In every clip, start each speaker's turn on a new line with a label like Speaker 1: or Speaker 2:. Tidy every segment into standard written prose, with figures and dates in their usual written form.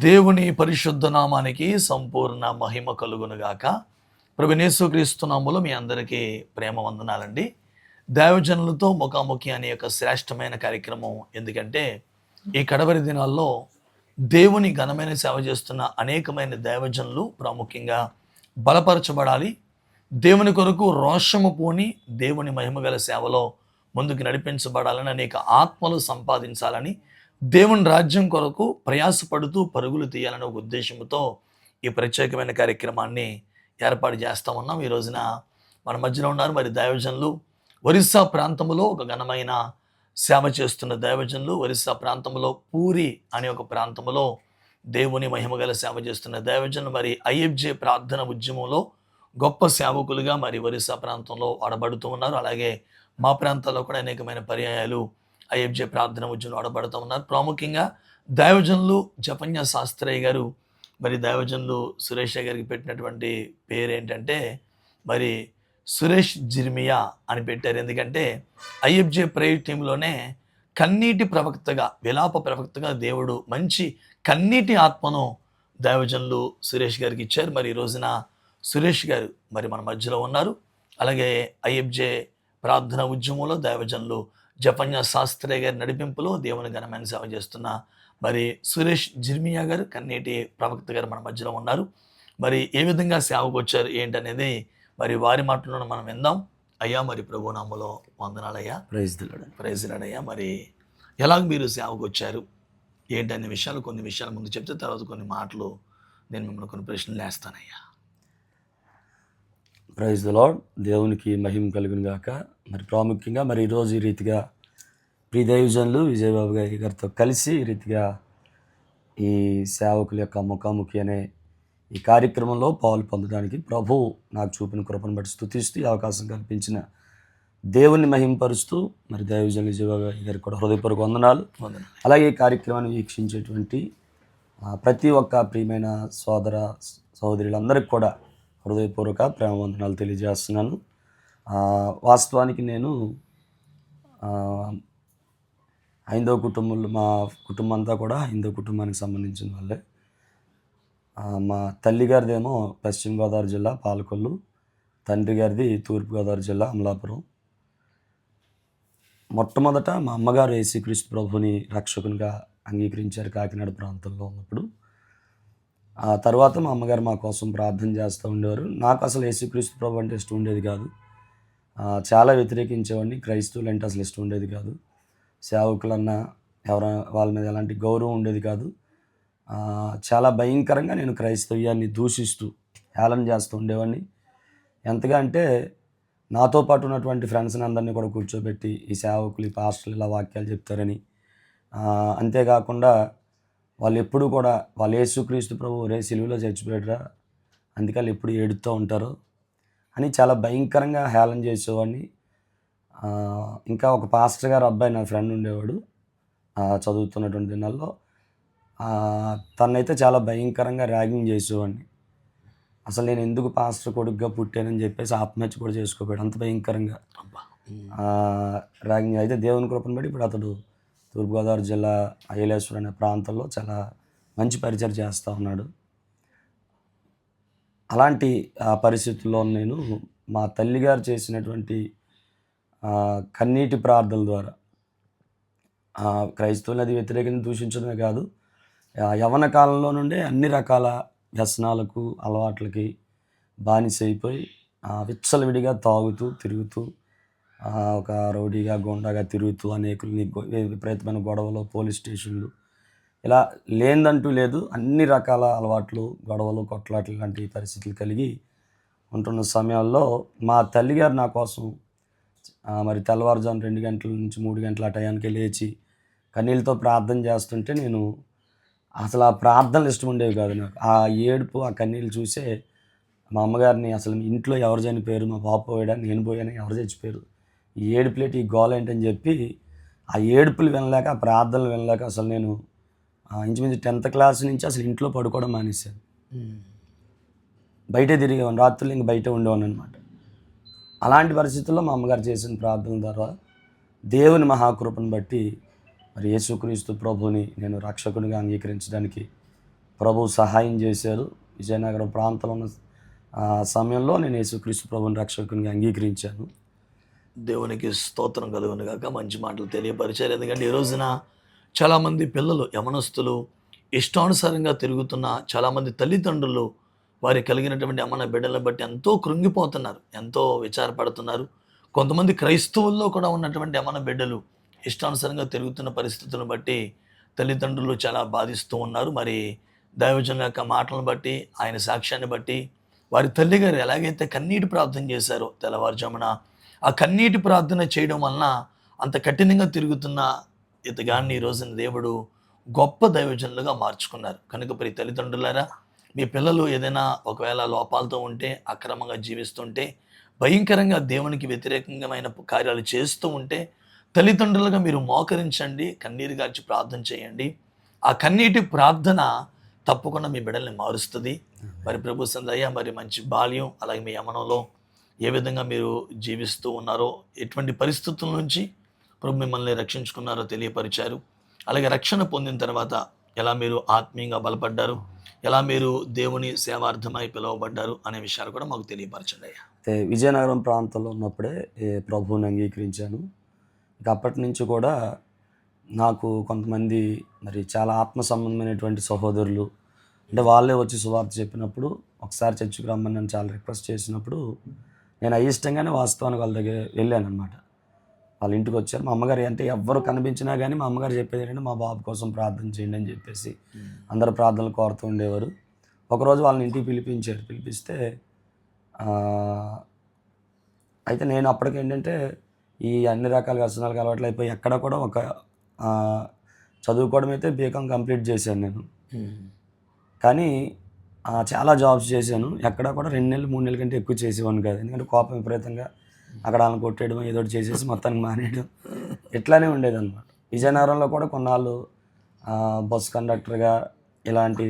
Speaker 1: దేవుని పరిశుద్ధ నామానికి సంపూర్ణ మహిమ కలుగునుగాక. ప్రభువైన యేసుక్రీస్తు నామములో మీ అందరికీ ప్రేమ వందనాలండి. దైవజనులతో ముఖాముఖి అనే యొక్క శ్రేష్టమైన కార్యక్రమం. ఎందుకంటే ఈ కడవరి దినాల్లో దేవుని ఘనమైన సేవ చేస్తున్న అనేకమైన దైవజనులు ప్రాముఖ్యంగా బలపరచబడాలి. దేవుని కొరకు రోషము పూని దేవుని మహిమగల సేవలో ముందుకు నడిపించబడాలని, అనేక ఆత్మలు సంపాదించాలని, దేవుని రాజ్యం కొరకు ప్రయాసపడుతూ పరుగులు తీయాలనే ఒక ఉద్దేశంతో ఈ ప్రత్యేకమైన కార్యక్రమాన్ని ఏర్పాటు చేస్తూ ఉన్నాం. ఈ రోజున మన మధ్యలో ఉన్నారు మరి దైవజనులు. ఒరిస్సా ప్రాంతంలో ఒక ఘనమైన సేవ చేస్తున్న దైవజనులు. ఒరిస్సా ప్రాంతంలో పూరి అనే ఒక ప్రాంతంలో దేవుని మహిమగల సేవ చేస్తున్న దైవజనులు. మరి ఐఎఫ్జే ప్రార్థన ఉద్యమంలో గొప్ప సేవకులుగా మరి ఒరిస్సా ప్రాంతంలో వాడబడుతూ ఉన్నారు. అలాగే మా ప్రాంతాల్లో కూడా అనేకమైన పర్యాయాలు ఐఎఫ్జే ప్రార్థన ఉద్యమంలో వాడబడుతూ ఉన్నారు. ప్రాముఖ్యంగా దైవజనులు జపన్య శాస్త్రయ్య గారు, మరి దైవజనులు సురేష్ గారికి పెట్టినటువంటి పేరు ఏంటంటే మరి సురేష్ జిర్మియా అని పెట్టారు. ఎందుకంటే ఐఎఫ్జే ప్రేయర్ టీంలోనే కన్నీటి ప్రవక్తగా, విలాప ప్రవక్తగా దేవుడు మంచి కన్నీటి ఆత్మను దైవజనులు సురేష్ గారికి ఇచ్చారు. మరి ఈ రోజున సురేష్ గారు మరి మన మధ్యలో ఉన్నారు. అలాగే ఐఎఫ్జే ప్రార్థన ఉద్యమంలో దైవజనులు జపన్య శాస్త్రయ్య గారి నడిపింపులో దేవుని ఘనమైన సేవ చేస్తున్న మరి సురేష్ జిర్మియా గారు, కన్నీటి ప్రవక్త గారు మన మధ్యలో ఉన్నారు. మరి ఏ విధంగా సేవకు వచ్చారు ఏంటనేది మరి వారి మాటలను మనం విందాం. అయ్యా, మరి ప్రభు నామములో వందనాలయ్యా. ప్రైజ్ అయ్యా. మరి ఎలాగ మీరు సేవకు వచ్చారు ఏంటనే విషయాలు, కొన్ని విషయాలు ముందు చెప్తే తర్వాత కొన్ని మాటలు నేను మిమ్మల్ని కొన్ని ప్రశ్నలు వేస్తానయ్యా.
Speaker 2: Praise the lord. దేవునికి మహిమ కలుగును గాక. మరి ప్రాముఖ్యంగా మరి ఈరోజు ఈ రీతిగా ప్రియ దైవజనులు విజయబాబు గారితో కలిసి ఈ రీతిగా ఈ సేవకుల యొక్క ముఖాముఖి అనే ఈ కార్యక్రమంలో పాలు పొందడానికి ప్రభు నాకు చూపిన కృపను బట్టి స్తుతిస్తూ ఈ అవకాశం కల్పించిన దేవుని మహింపరుస్తూ మరి దైవజనులు విజయబాబు గారికి కూడా హృదయపూర్వక వందనాలు. అలాగే ఈ కార్యక్రమాన్ని వీక్షించేటువంటి ప్రతి ఒక్క ప్రియమైన సోదర సహోదరులందరికీ కూడా హృదయపూర్వక ప్రేమ వందనాలు తెలియజేస్తున్నాను. వాస్తవానికి నేను హైందవ కుటుంబంలో, మా కుటుంబం అంతా కూడా హైందవ కుటుంబానికి సంబంధించిన వాళ్ళే. మా తల్లి గారిదేమో పశ్చిమ గోదావరి జిల్లా పాలకొల్లు, తండ్రి గారిది తూర్పుగోదావరి జిల్లా అమలాపురం. మొట్టమొదట మా అమ్మగారు యేసుక్రీస్తు ప్రభుని రక్షకునిగా అంగీకరించారు కాకినాడ ప్రాంతంలో ఉన్నప్పుడు. ఆ తర్వాత మా అమ్మగారు మా కోసం ప్రార్థన చేస్తూ ఉండేవారు. నాకు అసలు యేసుక్రీస్తు ప్రభు అంటే ఇష్టం ఉండేది కాదు. చాలా వ్యతిరేకించేవాడిని. క్రైస్తవులు అంటే అసలు ఇష్టం ఉండేది కాదు. సేవకులన్నా వాళ్ళ మీద ఎలాంటి గౌరవం ఉండేది కాదు. చాలా భయంకరంగా నేను క్రైస్తవ్యాన్ని దూషిస్తూ హేళన చేస్తూ ఉండేవాడిని. ఎంతగా అంటే నాతో పాటు ఉన్నటువంటి ఫ్రెండ్స్ని అందరినీ కూడా కూర్చోబెట్టి ఈ సేవకులు, ఈ పాస్టర్లు ఇలా వాక్యాలు చెప్తారని, అంతేకాకుండా వాళ్ళు ఎప్పుడు కూడా వాళ్ళు యేసుక్రీస్తు ప్రభు ఒరే సిలువలో చచ్చిపోయాడురా, అందుకే వాళ్ళు ఎప్పుడు ఏడుతూ ఉంటారు అని చాలా భయంకరంగా హేళన చేసేవాడిని. ఇంకా ఒక పాస్టర్ గారు అబ్బాయి నా ఫ్రెండ్ ఉండేవాడు చదువుతున్నటువంటి దినాల్లో. తనైతే చాలా భయంకరంగా ర్యాగింగ్ చేసేవాడిని. అసలు నేను ఎందుకు పాస్టర్ కొడుకుగా పుట్టానని చెప్పేసి ఆత్మహత్య కూడా చేసుకోపోయాడు. అంత భయంకరంగా ర్యాగింగ్. అయితే దేవుని కృపను బట్టి ఇప్పుడు అతడు తూర్పుగోదావరి జిల్లా అయ్యలేశ్వరం అనే ప్రాంతంలో చాలా మంచి పరిచయం చేస్తూ ఉన్నాడు. అలాంటి పరిస్థితుల్లో నేను మా తల్లిగారు చేసినటువంటి కన్నీటి ప్రార్థనల ద్వారా క్రైస్తవులు అది వ్యతిరేకంగా దూషించడమే కాదు, యవ్వన కాలంలో నుండే అన్ని రకాల వ్యసనాలకు, అలవాట్లకి బానిస అయిపోయి విచ్చలవిడిగా తాగుతూ తిరుగుతూ, ఒక రౌడీగా గోండాగా తిరుగుతూ, అనేకుల్ని విపరీతమైన గొడవలు, పోలీస్ స్టేషన్లు, ఇలా లేదంటూ లేదు. అన్ని రకాల అలవాట్లు, గొడవలు, కొట్లాట్లు లాంటి పరిస్థితులు కలిగి ఉంటున్న సమయాల్లో మా తల్లిగారు నా కోసం మరి తెల్లవారుజాము 2 గంటల నుంచి 3 గంటల టయానికి లేచి కన్నీళ్ళతో ప్రార్థన చేస్తుంటే నేను అసలు ఆ ప్రార్థనలు ఇష్టం ఉండేవి కాదు నాకు. ఆ ఏడుపు, ఆ కన్నీళ్ళు చూసే మా అమ్మగారిని అసలు ఇంట్లో ఎవరు చనిపోయారు, మా పాప పోయాడా, నేను పోయాను, ఎవరు చచ్చిపోయారు, ఈ ఏడుపులేటి, ఈ గోల ఏంటని చెప్పి ఆ ఏడుపులు వినలేక, ఆ ప్రార్థనలు వినలేక అసలు నేను ఇంచుమించు 10th క్లాస్ నుంచి అసలు ఇంట్లో పడుకోవడం మానేశాను. బయటే తిరిగేవాడిని, రాత్రులు ఇంక బయటే ఉండేవాడిని అనమాట. అలాంటి పరిస్థితుల్లో మా అమ్మగారు చేసిన ప్రార్థన ద్వారా దేవుని మహాకృపను బట్టి మరి యేసుక్రీస్తు ప్రభుని నేను రక్షకునిగా అంగీకరించడానికి ప్రభు సహాయం చేశారు. విజయనగరం ప్రాంతంలో ఉన్న సమయంలో నేను యేసుక్రీస్తు ప్రభువుని రక్షకునిగా అంగీకరించాను.
Speaker 1: దేవునికి స్తోత్రం కలుగును గాక. మంచి మాటలు తెలియపరిచారు. ఎందుకంటే ఈ రోజున చాలామంది పిల్లలు, యమనస్తులు ఇష్టానుసారంగా తిరుగుతున్న చాలామంది తల్లిదండ్రులు వారి కలిగినటువంటి యమన బిడ్డలను బట్టి ఎంతో కృంగిపోతున్నారు, ఎంతో విచారపడుతున్నారు. కొంతమంది క్రైస్తవుల్లో కూడా ఉన్నటువంటి యమన బిడ్డలు ఇష్టానుసారంగా తిరుగుతున్న పరిస్థితులను బట్టి తల్లిదండ్రులు చాలా బాధిస్తూ ఉన్నారు. మరి దైవజనుల యొక్క మాటలను బట్టి, ఆయన సాక్ష్యాన్ని బట్టి వారి తల్లిగారు ఎలాగైతే కన్నీటి ప్రార్థన చేశారో తెల్లవారుజామున, ఆ కన్నీటి ప్రార్థన చేయడం వలన అంత కఠినంగా తిరుగుతున్న ఇతగాన్ని ఈ రోజున దేవుడు గొప్ప దైవజనులుగా మార్చుకున్నారు. కనుక ప్రియ తల్లిదండ్రులారా, మీ పిల్లలు ఏదైనా ఒకవేళ లోపాలతో ఉంటే, అక్రమంగా జీవిస్తుంటే, భయంకరంగా దేవునికి వ్యతిరేకమైన కార్యాలు చేస్తూ ఉంటే, తల్లిదండ్రులుగా మీరు మోకరించండి, కన్నీరు గార్చి ప్రార్థన చేయండి. ఆ కన్నీటి ప్రార్థన తప్పకుండా మీ బిడ్డల్ని మారుస్తుంది. మరి ప్రభు సందయ్య, మరి మంచి బాల్యం, అలాగే మీ యమనంలో ఏ విధంగా మీరు జీవిస్తూ ఉన్నారో, ఎటువంటి పరిస్థితుల నుంచి ప్రభు మిమ్మల్ని రక్షించుకున్నారో తెలియపరిచారు. అలాగే రక్షణ పొందిన తర్వాత ఎలా మీరు ఆత్మీయంగా బలపడ్డారు, ఎలా మీరు దేవుని సేవార్థమై పిలువబడ్డారు అనే విషయాలు కూడా మాకు తెలియపరచండి అయ్యా.
Speaker 2: అయితే విజయనగరం ప్రాంతంలో ఉన్నప్పుడే ప్రభువుని అంగీకరించాను. ఇక అప్పటి నుంచి కూడా నాకు కొంతమంది మరి చాలా ఆత్మ సంబంధమైనటువంటి సహోదరులు, అంటే వాళ్ళే వచ్చి సువార్త చెప్పినప్పుడు, ఒకసారి చర్చికి రమ్మని నన్ను చాలా రిక్వెస్ట్ చేసినప్పుడు నేను అయిష్టంగానే వాస్తవానికి వాళ్ళ దగ్గర వెళ్ళాను అనమాట. వాళ్ళ ఇంటికి వచ్చారు. మా అమ్మగారు అంటే ఎవ్వరు కనిపించినా కానీ మా అమ్మగారు చెప్పేది ఏంటంటే, మా బాబు కోసం ప్రార్థన చేయండి అని చెప్పేసి అందరు ప్రార్థనలు కోరుతూ ఉండేవారు. ఒకరోజు వాళ్ళని ఇంటికి పిలిపించారు. పిలిపిస్తే అయితే నేను అప్పటికేంటంటే ఈ అన్ని రకాల వ్యసనాలకు అలవాట్లు అయిపోయి ఎక్కడ కూడా ఒక చదువుకోవడం అయితే బీకాం కంప్లీట్ చేశాను నేను. కానీ చాలా జాబ్స్ చేశాను. ఎక్కడ కూడా 2 నెలలు 3 నెలల కంటే ఎక్కువ చేసేవాడిని కాదు. ఎందుకంటే కోపం విపరీతంగా అక్కడ వాళ్ళని కొట్టేయడం, ఏదో ఒకటి చేసేసి మొత్తానికి మానేయడం, ఇట్లానే ఉండేదన్నమాట. విజయనగరంలో కూడా కొన్నాళ్ళు బస్ కండక్టర్గా ఇలాంటి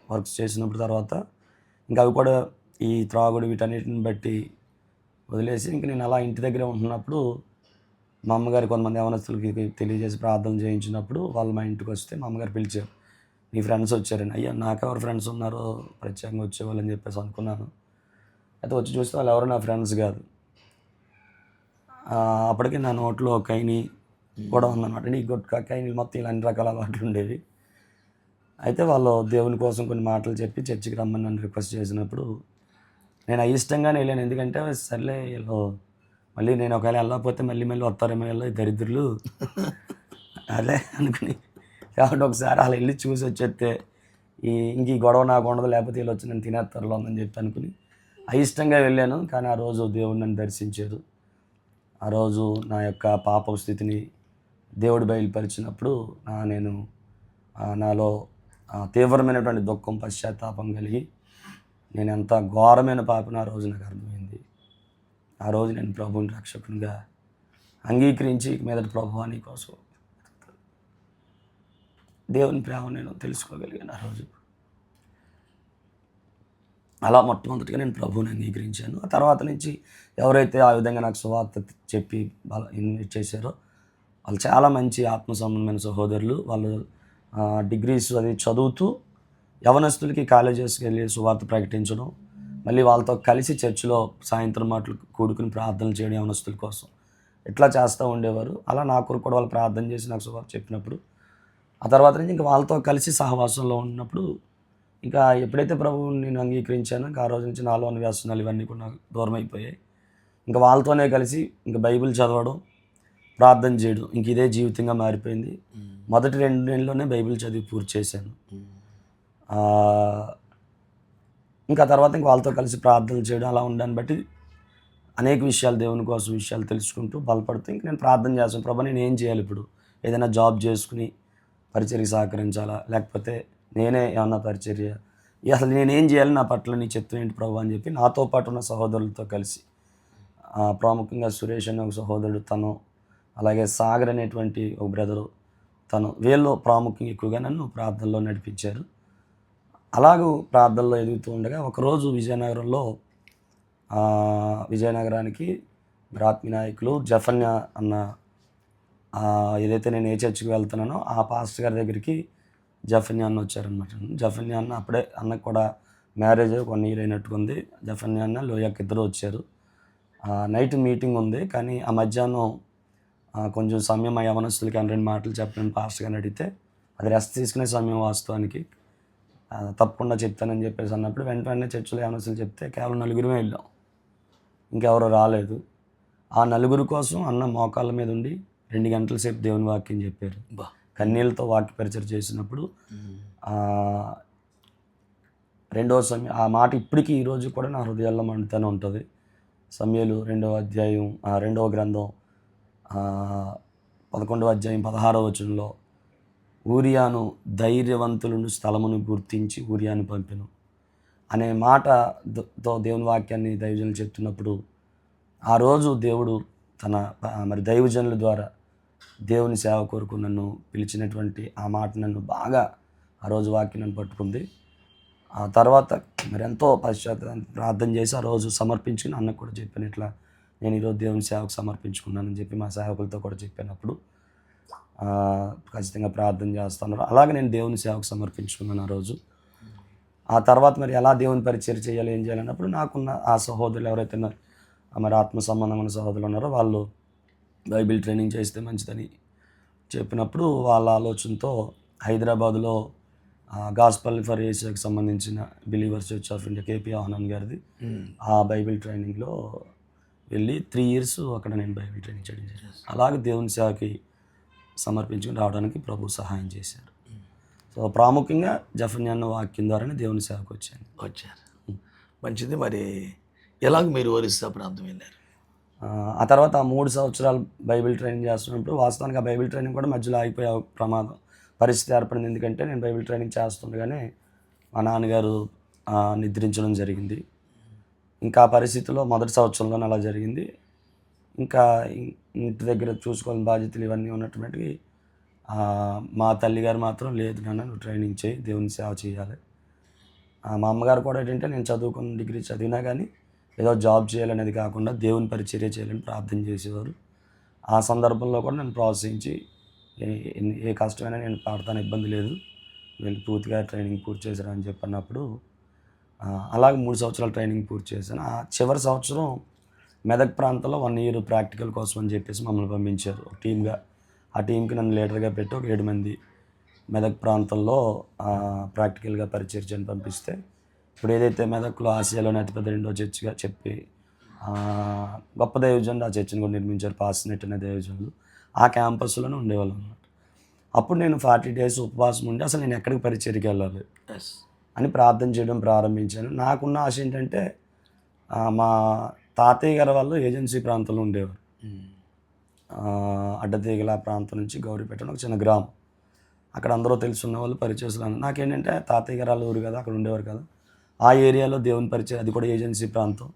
Speaker 2: వర్క్స్ చేసినప్పుడు తర్వాత ఇంకా అవి కూడా ఈ త్రాగుడు వీటన్నిటిని బట్టి వదిలేసి ఇంక నేను అలా ఇంటి దగ్గర ఉంటున్నప్పుడు మా అమ్మగారు కొంతమంది యవనస్తులకి తెలియజేసి ప్రార్థన చేయించినప్పుడు వాళ్ళు మా ఇంటికి వస్తే మా అమ్మగారు పిలిచారు. నీ ఫ్రెండ్స్ వచ్చారని. అయ్యా, నాకెవరు ఫ్రెండ్స్ ఉన్నారో ప్రత్యేకంగా వచ్చేవాళ్ళని చెప్పేసి అనుకున్నాను. అయితే వచ్చి చూస్తే వాళ్ళు ఎవరు నా ఫ్రెండ్స్ కాదు. అప్పటికి నా నోట్లో కైని కూడా ఉందన్నమాట. నీ గుట్కా, కైని, మొత్తం ఇలా అన్ని రకాల అలవాట్లు ఉండేవి. అయితే వాళ్ళు దేవుని కోసం కొన్ని మాటలు చెప్పి చర్చికి రమ్మని నన్ను రిక్వెస్ట్ చేసినప్పుడు నేను అయిష్టంగానే వెళ్ళాను. ఎందుకంటే సర్లే వీళ్ళు మళ్ళీ నేను ఒకవేళ వెళ్ళకపోతే మళ్ళీ వస్తారేమో వీళ్ళు దరిద్రులు అదే అనుకుని, కాబట్టి ఒకసారి అలా వెళ్ళి చూసి వచ్చేస్తే ఇంక ఈ గొడవ నాకు ఉండదు, లేకపోతే వీళ్ళు వచ్చి నేను తినేస్తారులో అని చెప్పి అనుకుని అయిష్టంగా వెళ్ళాను. కానీ ఆ రోజు దేవుడు నన్ను దర్శించారు. ఆ రోజు నా యొక్క పాప స్థితిని దేవుడు బయలుపరిచినప్పుడు నేను నాలో తీవ్రమైనటువంటి దుఃఖం, పశ్చాత్తాపం కలిగి నేను ఎంత ఘోరమైన పాపను ఆ రోజు నాకు అర్థమైంది. ఆ రోజు నేను ప్రభువుని రక్షకునిగా అంగీకరించి మీదట ప్రభువా నీ కోసం దేవుని ప్రేమ నేను తెలుసుకోగలిగాను. ఆ రోజు అలా మొట్టమొదటిగా నేను ప్రభువుని అంగీకరించాను. ఆ తర్వాత నుంచి ఎవరైతే ఆ విధంగా నాకు సువార్త చెప్పి ఇన్వైట్ చేశారో వాళ్ళు చాలా మంచి ఆత్మ సంబంధమైన సహోదరులు. వాళ్ళు డిగ్రీస్ అది చదువుతూ యవనస్తులకి కాలేజెస్కి వెళ్ళి సువార్త ప్రకటించడం, మళ్ళీ వాళ్ళతో కలిసి చర్చిలో సాయంత్రం మాటలు కూడుకుని ప్రార్థనలు చేయడం యవనస్తుల కోసం ఇట్లా చేస్తూ ఉండేవారు. అలా నా కొరకు కూడా వాళ్ళు ప్రార్థన చేసి నాకు సువార్త చెప్పినప్పుడు ఆ తర్వాత నుంచి ఇంకా వాళ్ళతో కలిసి సహవాసంలో ఉన్నప్పుడు ఇంకా ఎప్పుడైతే ప్రభువుని నేను అంగీకరించానో ఇంకా ఆ రోజు నుంచి నాలో ఉన్న వ్యసనాలు ఇవన్నీ కూడా నాకు దూరం అయిపోయాయి. ఇంకా వాళ్ళతోనే కలిసి ఇంకా బైబిల్ చదవడం, ప్రార్థన చేయడం ఇంక ఇదే జీవితంగా మారిపోయింది. మొదటి 2 నెలల్లోనే బైబిల్ చదివి పూర్తి చేశాను. ఇంకా తర్వాత ఇంక వాళ్ళతో కలిసి ప్రార్థనలు చేయడం అలా ఉండడాన్ని బట్టి అనేక విషయాలు, దేవుని కోసం విషయాలు తెలుసుకుంటూ బలపడుతూ ఇంక నేను ప్రార్థన చేస్తాను. ప్రభు, నేను ఏం చేయాలి ఇప్పుడు? ఏదైనా జాబ్ చేసుకుని పరిచర్యకి సహకరించాలా, లేకపోతే నేనే ఏమన్నా పరిచర్య, అసలు నేనేం చేయాలి, నా పట్ల నీ చిత్తం ఏంటి ప్రభు అని చెప్పి నాతో పాటు ఉన్న సహోదరులతో కలిసి ప్రాముఖ్యంగా సురేష్ అనే ఒక సహోదరుడు, తను అలాగే సాగర్ అనేటువంటి ఒక బ్రదరు, తను వీళ్ళు ప్రాముఖ్యంగా ఎక్కువగా నన్ను ప్రార్థనలో నడిపించారు. అలాగూ ప్రార్థనలో ఎదుగుతూ ఉండగా ఒకరోజు విజయనగరానికి ఆత్మీయ నాయకులు జఫన్యా అన్న ఏదైతే నేను ఏ చర్చికి వెళ్తున్నానో ఆ పాస్టర్ గారి దగ్గరికి జఫన్యా అన్న వచ్చారనమాట. జఫన్యా అన్న అప్పుడే అన్నకు కూడా మ్యారేజ్ 1 ఇయర్ అయినట్టుకుంది. జఫన్యా అన్న లోయక్ ఇద్దరు వచ్చారు. నైట్ మీటింగ్ ఉంది, కానీ ఆ మధ్యాహ్నం కొంచెం సమయం ఆ యవనస్తులకి 2 మాటలు చెప్పండి పాస్టర్ గారిని అడిగితే, అది రెస్ట్ తీసుకునే సమయం వాస్తవానికి, తప్పకుండా చెప్తానని చెప్పేసి అన్నప్పుడు వెంటనే చర్చిలో యవనస్తులు చెప్తే కేవలం 4 వెళ్ళాం, ఇంకెవరు రాలేదు. ఆ 4 కోసం అన్న మోకాళ్ళ మీద ఉండి 2 గంటల సేపు దేవుని వాక్యం చెప్పారు. కన్నీళ్ళతో వాక్య పరిచయం చేసినప్పుడు రెండవ సమయం ఆ మాట ఇప్పటికీ ఈరోజు కూడా నా హృదయాల్లో మండుతూనే ఉంటుంది. సమూయేలు 2వ అధ్యాయం 2వ గ్రంథం 11వ అధ్యాయం 16వ వచనంలో ఊరియాను ధైర్యవంతులను స్థలమును గుర్తించి ఊరియాను పంపెను అనే మాటతో దేవుని వాక్యాన్ని దైవజనులు చెప్తున్నప్పుడు, ఆ రోజు దేవుడు తన మరి దైవజనుల ద్వారా దేవుని సేవ కొరకు నన్ను పిలిచినటువంటి ఆ మాట నన్ను బాగా ఆ రోజు వాక్యం నన్ను పట్టుకుంది. ఆ తర్వాత మరి ఎంతో ప్రార్థన చేసి ఆ రోజు సమర్పించుకుని అన్నకు కూడా చెప్పాను, ఇట్లా నేను ఈరోజు దేవుని సేవకు సమర్పించుకున్నానని చెప్పి మా సేవకులతో కూడా చెప్పినప్పుడు ఖచ్చితంగా ప్రార్థన చేస్తాను. అలాగే నేను దేవుని సేవకు సమర్పించుకున్నాను ఆ రోజు. ఆ తర్వాత మరి ఎలా దేవుని పరిచయం చేయాలి, ఏం చేయాలన్నప్పుడు నాకున్న ఆ సహోదరులు ఎవరైతే మరి ఆత్మ సంబంధమైన సహోదరులు ఉన్నారో వాళ్ళు బైబిల్ ట్రైనింగ్ చేస్తే మంచిదని చెప్పినప్పుడు వాళ్ళ ఆలోచనతో హైదరాబాదులో గాస్పల్ ఫర్ ఏషియాకి సంబంధించిన believers church of India K P గారిది ఆ బైబిల్ ట్రైనింగ్లో వెళ్ళి 3 years అక్కడ నేను బైబిల్ ట్రైనింగ్ చేయడం జరిగింది. అలాగే దేవుని సేవకి సమర్పించుకుని రావడానికి ప్రభు సహాయం చేశారు. సో ప్రాముఖ్యంగా జఫన్యా అన్న వాక్యం ద్వారానే దేవుని సేవకు
Speaker 1: వచ్చారు. మంచిది. మరి ఎలాగ మీరు ఒరిస్సా ప్రాంతం వెళ్ళారు?
Speaker 2: ఆ తర్వాత 3 సంవత్సరాలు బైబిల్ ట్రైనింగ్ చేస్తున్నప్పుడు వాస్తవానికి ఆ బైబిల్ ట్రైనింగ్ కూడా మధ్యలో ఆగిపోయే పరిస్థితి ఏర్పడింది. ఎందుకంటే నేను బైబిల్ ట్రైనింగ్ చేస్తుండగానే మా నాన్నగారు నిద్రించడం జరిగింది. ఇంకా ఆ పరిస్థితిలో మొదటి సంవత్సరంలోనే అలా జరిగింది. ఇంకా ఇంటి దగ్గర చూసుకోవాలని బాధ్యతలు ఇవన్నీ ఉన్నటువంటి మా తల్లిగారు మాత్రం, లేదు నాన్న నువ్వు ట్రైనింగ్ చేయి, దేవుని సేవ చేయాలి. మా అమ్మగారు కూడా ఏంటంటే నేను చదువుకున్న డిగ్రీ చదివినా కానీ ఏదో జాబ్ చేయాలనేది కాకుండా దేవుని పరిచర్య చేయాలని ప్రార్థన చేసేవారు. ఆ సందర్భంలో కూడా నన్ను ప్రోత్సహించి ఏ కష్టమైనా నేను పాడతాను, ఇబ్బంది లేదు, వీళ్ళు పూర్తిగా ట్రైనింగ్ పూర్తి చేశారు అని చెప్పినప్పుడు అలాగే 3 సంవత్సరాలు ట్రైనింగ్ పూర్తి చేశాను. ఆ చివరి సంవత్సరం మెదక్ ప్రాంతంలో 1 year ప్రాక్టికల్ కోసం అని చెప్పేసి మమ్మల్ని పంపించారు ఒక టీమ్గా. ఆ టీంకి నన్ను లీడర్గా పెట్టి ఒక 7 మంది మెదక్ ప్రాంతంలో ప్రాక్టికల్గా పరిచర్యని పంపిస్తే, ఇప్పుడు ఏదైతే మెదక్లో ఆసియాలోనే అతిపెద్ద 2వ చర్చిగా చెప్పి గొప్ప దైవజనులు ఆ చర్చిని కూడా నిర్మించారు, పాస్నెట్ అనే దైవజనులు. ఆ క్యాంపస్లోనే ఉండేవాళ్ళం అన్నమాట. అప్పుడు నేను 40 days ఉపవాసం ఉండి అసలు నేను ఎక్కడికి పరిచర్యకి వెళ్ళాలి అని ప్రార్థన చేయడం ప్రారంభించాను. నాకున్న ఆశ ఏంటంటే మా తాతయ్య గారు వాళ్ళు ఏజెన్సీ ప్రాంతంలో ఉండేవారు. అడ్డతీగల ప్రాంతం నుంచి గౌరీపేట ఒక చిన్న గ్రామం. అక్కడ అందరూ తెలుసున్న వాళ్ళు పరిచయస్తులు. నాకేంటంటే తాతయ్య గారు వాళ్ళ ఊరు కదా, అక్కడ ఉండేవారు కదా, ఆ ఏరియాలో దేవుని పరిచయం, అది కూడా ఏజెన్సీ ప్రాంతం,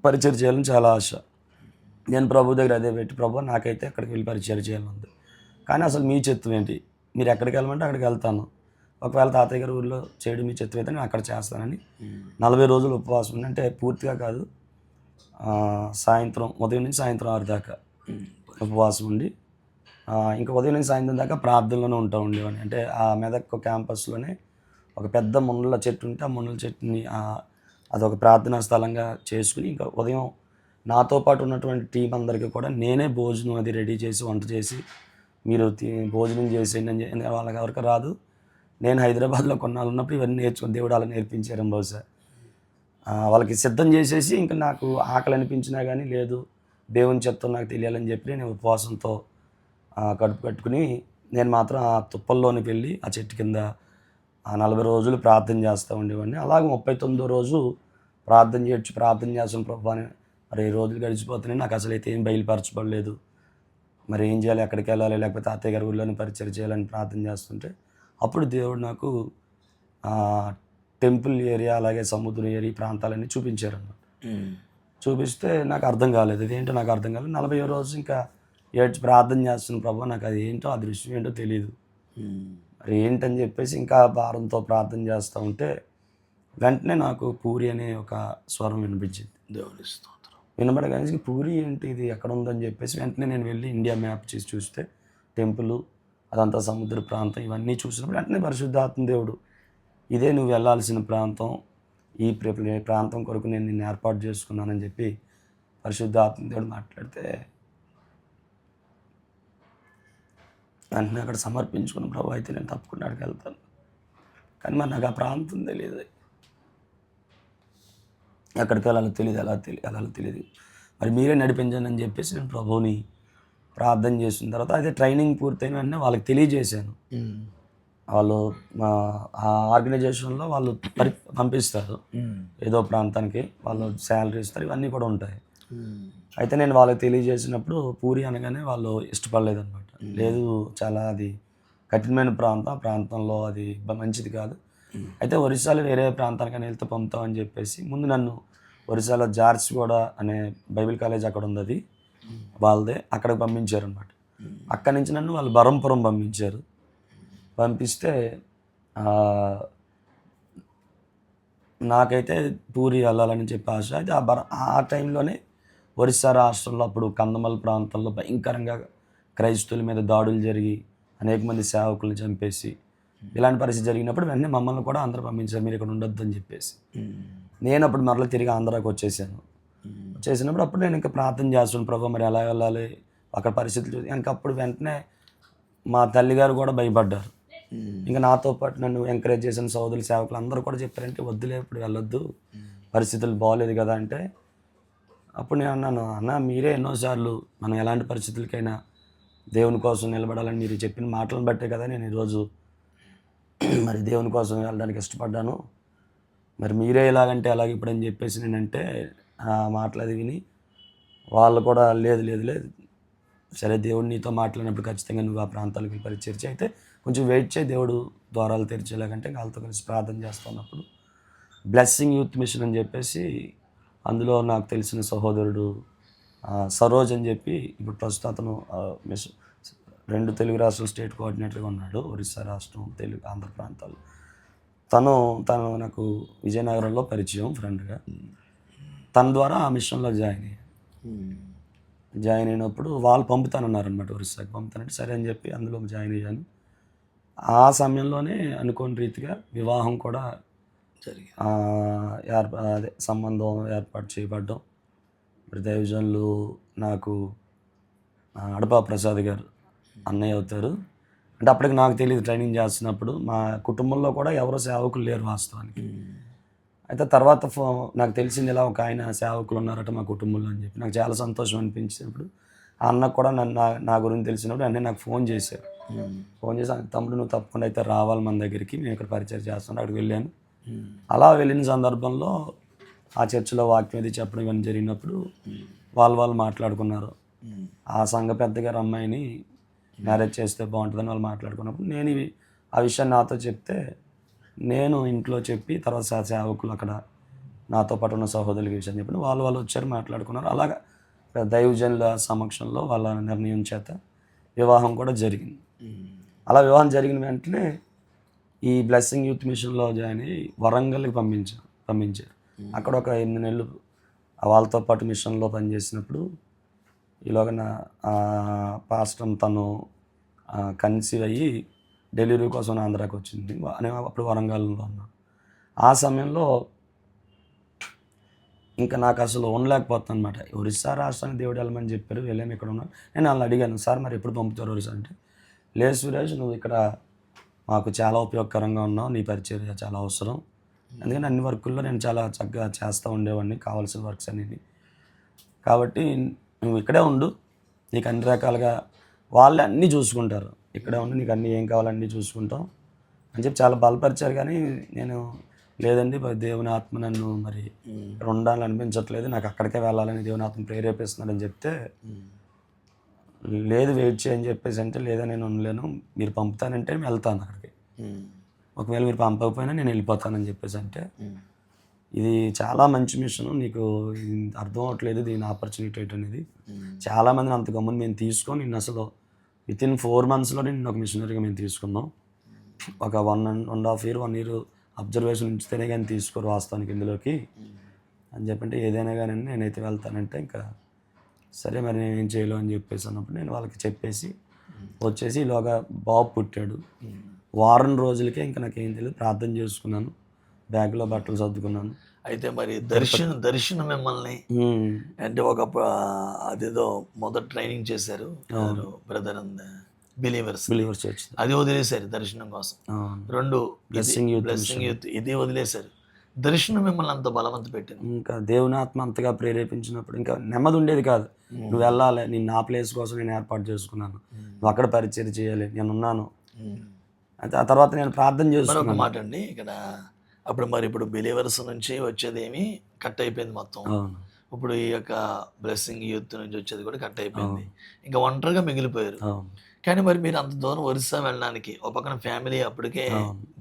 Speaker 2: పరిచయం చేయాలని చాలా ఆశ. నేను ప్రభు దగ్గర అదే పెట్టి, ప్రభు నాకైతే అక్కడికి వెళ్ళి పరిచయం చేయాలని ఉంది, కానీ అసలు మీ చిత్తం ఏంటి, మీరు ఎక్కడికి వెళ్ళమంటే అక్కడికి వెళ్తాను, ఒకవేళ తాతయ్య గారి ఊరిలో చేయడం మీ చిత్తం అయితే నేను అక్కడ చేస్తానని 40 రోజులు ఉపవాసం ఉండి, అంటే పూర్తిగా కాదు, ఉదయం నుంచి సాయంత్రం 6 దాకా ఉపవాసం ఉండి ఇంకా ఉదయం నుంచి సాయంత్రం దాకా ప్రార్థనలోనే ఉండేవాడిని. అంటే ఆ మెదక్ క్యాంపస్లోనే ఒక పెద్ద మునల చెట్టు ఉంటే ఆ మునల చెట్టుని అదొక ప్రార్థనా స్థలంగా చేసుకుని, ఇంకా ఉదయం నాతో పాటు ఉన్నటువంటి టీం అందరికీ కూడా నేనే భోజనం అది రెడీ చేసి వంట చేసి మీరు భోజనం చేసేయండి అని, వాళ్ళకి ఎవరికి రాదు. నేను హైదరాబాద్లో కొన్నాళ్ళు ఉన్నప్పుడు ఇవన్నీ నేర్చుకుని దేవుడు అలా నేర్పించారు బహుశా. వాళ్ళకి సిద్ధం చేసేసి ఇంకా నాకు ఆకలి అనిపించినా కానీ లేదు దేవుని చిత్తం నాకు తెలియాలని చెప్పి నేను ఉపవాసంతో కడుపు కట్టుకుని నేను మాత్రం ఆ తుప్పల్లోనికి వెళ్ళి ఆ చెట్టు కింద 40 రోజులు ప్రార్థన చేస్తూ ఉండేవాడిని. అలాగే 39వ రోజు ప్రార్థన చేస్తాను ప్రభు అని. మరి 7 రోజులు గడిచిపోతున్నాయి, నాకు అసలు అయితే ఏం బయలుపరచబడలేదు, మరి ఏం చేయాలి, ఎక్కడికి వెళ్ళాలి, లేకపోతే తాతయ్య గారి ఊళ్ళోనే పరిచయం చేయాలని ప్రార్థన చేస్తుంటే అప్పుడు దేవుడు నాకు టెంపుల్ ఏరియా అలాగే సముద్రం ఏరియా ప్రాంతాలన్నీ చూపించారన్నమాట. చూపిస్తే నాకు అర్థం కాలేదు, ఇదేంటో నాకు అర్థం కాలేదు. 40వ రోజు ఇంకా ప్రార్థన చేస్తున్నాను ప్రభు, నాకు అది ఏంటో ఆ దృశ్యం ఏంటో తెలియదు, మరి ఏంటని చెప్పేసి ఇంకా భారంతో ప్రార్థన చేస్తూ ఉంటే వెంటనే నాకు పూరి అనే ఒక స్వరం వినిపించింది. దేవుని స్తోత్రం. వినబడగానే పూరి ఏంటి ఇది ఎక్కడ ఉందని చెప్పేసి వెంటనే నేను వెళ్ళి ఇండియా మ్యాప్ చేసి చూస్తే టెంపుల్ అదంతా సముద్ర ప్రాంతం ఇవన్నీ చూసినప్పుడు వెంటనే పరిశుద్ధాత్మ దేవుడు ఇదే నువ్వు వెళ్ళాల్సిన ప్రాంతం, ఈ ప్రాంతం కొరకు నేను నిన్ను ఏర్పాటు చేసుకున్నానని చెప్పి పరిశుద్ధాత్మ దేవుడు మాట్లాడితే వెంటనే అక్కడ సమర్పించుకున్న ప్రభు అయితే నేను తప్పకుండా అక్కడికి వెళ్తాను. కానీ మరి నాకు ఆ ప్రాంతం తెలియదు, ఎక్కడికి వెళ్ళాలో తెలియదు, వెళ్ళాలో తెలియదు. మరి మీరే నడిపించండి అని చెప్పేసి నేను ప్రభువుని ప్రార్థన చేసిన తర్వాత అయితే ట్రైనింగ్ పూర్తయిన వెంటనే వాళ్ళకి తెలియజేశాను. వాళ్ళు ఆ ఆర్గనైజేషన్లో వాళ్ళు పంపిస్తారు ఏదో ప్రాంతానికి, వాళ్ళు శాలరీ ఇస్తారు, ఇవన్నీ కూడా ఉంటాయి. అయితే నేను వాళ్ళకి తెలియజేసినప్పుడు పూరి అనగానే వాళ్ళు ఇష్టపడలేదు అనమాట. లేదు, చాలా అది కఠినమైన ప్రాంతం, ఆ ప్రాంతంలో అది మంచిది కాదు, అయితే ఒరిస్సాలో వేరే ప్రాంతానికి వెళ్తే పంపుతామని చెప్పేసి ముందు నన్ను ఒరిస్సాలో జార్జిగూడ అనే బైబిల్ కాలేజ్ అక్కడ ఉంది, అది వాళ్ళదే, అక్కడికి పంపించారు అనమాట. అక్కడి నుంచి నన్ను వాళ్ళు బరంపురం పంపించారు. పంపిస్తే నాకైతే పూరి వెళ్ళాలని చెప్పి ఆశ. అయితే ఆ టైంలోనే ఒరిస్సా రాష్ట్రంలో అప్పుడు కందమల్ ప్రాంతంలో భయంకరంగా క్రైస్తవుల మీద దాడులు జరిగి అనేక మంది సేవకులను చంపేసి ఇలాంటి పరిస్థితి జరిగినప్పుడు వెంటనే మమ్మల్ని కూడా ఆంధ్ర పంపించారు, మీరు ఇక్కడ ఉండొద్దు అని చెప్పేసి. నేను అప్పుడు మరలా తిరిగి ఆంధ్రాకి వచ్చేసాను. వచ్చేసినప్పుడు అప్పుడు నేను ఇంకా ప్రార్థన చేస్తున్నాను, ప్రభు మరి ఎలా వెళ్ళాలి అక్కడ పరిస్థితులు చూసి. ఇంకా అప్పుడు వెంటనే మా తల్లిగారు కూడా భయపడ్డారు. ఇంకా నాతో పాటు నన్ను ఎంకరేజ్ చేసిన సోదరులు సేవకులు అందరూ కూడా చెప్పారంటే వద్దులే ఇప్పుడు వెళ్ళొద్దు, పరిస్థితులు బాగోలేదు కదా అంటే. అప్పుడు నేను అన్నాను, అన్న మీరే ఎన్నోసార్లు మనం ఎలాంటి పరిస్థితులకైనా దేవుని కోసం నిలబడాలని మీరు చెప్పిన మాటలను బట్టే కదా నేను ఈరోజు మరి దేవుని కోసం వెళ్ళడానికి ఇష్టపడ్డాను, మరి మీరే ఎలాగంటే అలాగే ఇప్పుడు అని చెప్పేసి నేనంటే ఆ మాటలు అది విని వాళ్ళు కూడా లేదు లేదు లేదు సరే దేవుడు నీతో మాట్లాడినప్పుడు ఖచ్చితంగా నువ్వు ఆ ప్రాంతాలకు పరిచర్చ అయితే కొంచెం వెయిట్ చేయి, దేవుడు ద్వారాలు తెరిచేలాగంటే వాళ్ళతో కలిసి ప్రార్థన చేస్తున్నప్పుడు బ్లెస్సింగ్ యూత్ మిషన్ అని చెప్పేసి అందులో నాకు తెలిసిన సహోదరుడు సరోజ్ అని చెప్పి ఇప్పుడు ప్రస్తుతం అతను 2 తెలుగు రాష్ట్రాల స్టేట్ కోఆర్డినేటర్గా ఉన్నాడు, ఒరిస్సా రాష్ట్రం, తెలుగు ఆంధ్ర ప్రాంతాలు. తను నాకు విజయనగరంలో పరిచయం ఫ్రెండ్గా. తన ద్వారా ఆ మిషన్లో జాయిన్ అయినప్పుడు వాళ్ళు పంపుతానన్నారనమాట, ఒరిస్సాకి పంపుతానంటే సరే అని చెప్పి అందులో జాయిన్ అయ్యాను. ఆ సమయంలోనే అనుకోని రీతిగా వివాహం కూడా జరిగి సంబంధం ఏర్పాటు చేయబడ్డం. మరి దైవజనులు నాకు అడపా ప్రసాద్ గారు అన్నయ్య అవుతారు. అంటే అప్పటికి నాకు తెలియదు, ట్రైనింగ్ చేస్తున్నప్పుడు మా కుటుంబంలో కూడా ఎవరో సేవకులు లేరు వాస్తవానికి. అయితే తర్వాత నాకు తెలిసింది ఇలా ఒక ఆయన సేవకులు ఉన్నారట మా కుటుంబంలో అని చెప్పి నాకు చాలా సంతోషం అనిపించినప్పుడు ఆ అన్నకు కూడా నా గురించి తెలిసినప్పుడు అన్నీ నాకు ఫోన్ చేశారు. ఫోన్ చేసి తమ్ముడు నువ్వు తప్పకుండా అయితే రావాలి మన దగ్గరికి, మేము ఇక్కడ పరిచయం చేస్తున్నాం. అక్కడికి వెళ్ళాను. అలా వెళ్ళిన సందర్భంలో ఆ చర్చిలో వాక్యం అది చెప్పడం ఇవన్నీ జరిగినప్పుడు వాళ్ళు మాట్లాడుకున్నారు. ఆ సంఘ పెద్దగారు అమ్మాయిని మ్యారేజ్ చేస్తే బాగుంటుందని వాళ్ళు మాట్లాడుకున్నప్పుడు నేను ఆ విషయాన్ని నాతో చెప్తే నేను ఇంట్లో చెప్పి తర్వాత సేవకులు అక్కడ నాతో పాటు ఉన్న సహోదరులకి విషయం చెప్పి వాళ్ళు వచ్చారు, మాట్లాడుకున్నారు. అలాగా దైవజనుల సమక్షంలో వాళ్ళ నిర్ణయం చేత వివాహం కూడా జరిగింది. అలా వివాహం జరిగిన వెంటనే ఈ బ్లెస్సింగ్ యూత్ మిషన్లో జాయిన్ అయ్యి వరంగల్కి పంపించారు. అక్కడ ఒక 8 నెలలు వాళ్ళతో పాటు మిషన్లో పనిచేసినప్పుడు ఈలోగా నా పాస్టర్ తను కన్సీవ్ అయ్యి డెలివరీ కోసం ఆంధ్రాకి వచ్చింది. నేను అప్పుడు వరంగల్లో ఉన్నాను. ఆ సమయంలో ఇంకా నాకు అసలు ఉండలేకపోతాను అనమాట. ఒరిస్సా రాష్ట్రానికి దేవుడు వెళ్ళమని చెప్పారు, వెళ్ళాము, ఇక్కడ ఉన్నాను. నేను వాళ్ళని అడిగాను, సార్ మరి ఎప్పుడు పంపుతారు ఒరిస్సా అంటే, లేదు సురేష్ నువ్వు ఇక్కడ మాకు చాలా ఉపయోగకరంగా ఉన్నావు, నీ పరిచర్య చాలా అవసరం, అందుకని అన్ని వర్కుల్లో నేను చాలా చక్కగా చేస్తూ ఉండేవాడిని, కావాల్సిన వర్క్స్ అన్నీ. కాబట్టి నువ్వు ఇక్కడే ఉండు, నీకు అన్ని రకాలుగా వాళ్ళే అన్నీ చూసుకుంటారు, ఇక్కడే ఉండి నీకు అన్నీ ఏం కావాలన్నీ చూసుకుంటాం అని చెప్పి చాలా బలపరిచారు. కానీ నేను లేదండి దేవుని ఆత్మ నన్ను మరి ఇక్కడ ఉండాలని అనిపించట్లేదు, నాకు అక్కడికే వెళ్ళాలని దేవుని ఆత్మ ప్రేరేపిస్తున్నాడని చెప్తే లేదు వెయిట్ చేయని చెప్పేసి అంటే లేదా నేను ఉండలేను, మీరు పంపుతానంటే నేను వెళ్తాను అక్కడికి, ఒకవేళ మీరు పంపకపోయినా నేను వెళ్ళిపోతానని చెప్పేసి అంటే ఇది చాలా మంచి మిషన్, నీకు అర్థం అవట్లేదు దీని ఆపర్చునిటీ అనేది. చాలామందిని అంత గమ్మున మేము తీసుకొని నిన్ను అసలు వితిన్ 4 monthsలో నిన్ను ఒక మిషనరీగా మేము తీసుకున్నాం. ఒక 1.5 year అబ్జర్వేషన్ ఉంచితేనే కానీ తీసుకోరు వాస్తవానికి ఇందులోకి అని చెప్పంటే ఏదైనా కానీ నేనైతే వెళ్తానంటే ఇంకా సరే మరి నేను ఏం చేయలేను అని చెప్పేసి అన్నప్పుడు నేను వాళ్ళకి చెప్పేసి వచ్చేసి ఈలోగా బాబు పుట్టాడు. వారం రోజులకే ఇంకా నాకేం తెలియదు, ప్రార్థన చేసుకున్నాను, బ్యాగ్లో బట్టలు సర్దుకున్నాను.
Speaker 1: అయితే మరి దర్శనం మిమ్మల్ని అంటే అదేదో మొదట ట్రైనింగ్ చేశారు బ్రదర్ బిలీవర్స్
Speaker 2: చర్చ్,
Speaker 1: అది వదిలేశారు దర్శనం కోసం. రెండు
Speaker 2: బ్లెస్సింగ్
Speaker 1: యూత్ ఇది వదిలేశారు. దర్శనం మిమ్మల్ని అంత బలవంత పెట్టింది.
Speaker 2: ఇంకా దేవుని ఆత్మ అంతగా ప్రేరేపించినప్పుడు ఇంకా నెమ్మది ఉండేది కాదు. నువ్వు వెళ్ళాలి, నేను నా ప్లేస్ కోసం నేను ఏర్పాటు చేసుకున్నాను, నువ్వు అక్కడ పరిచయం చేయాలి, నేను ఉన్నాను. అయితే ఆ తర్వాత నేను ప్రార్థన చేసుకున్నాను.
Speaker 1: ఒక మాట అండి ఇక్కడ, ఇప్పుడు బిలీవర్స్ నుంచి వచ్చేది ఏమి కట్ అయిపోయింది మొత్తం. ఇప్పుడు ఈ యొక్క బ్లెస్సింగ్ యూత్ నుంచి వచ్చేది కూడా కట్ అయిపోయింది. ఇంకా ఒంటరిగా మిగిలిపోయారు. కానీ మరి మీరు అంత దూరం ఒరిస్సా వెళ్ళడానికి ఒక పక్కన ఫ్యామిలీ, అప్పటికే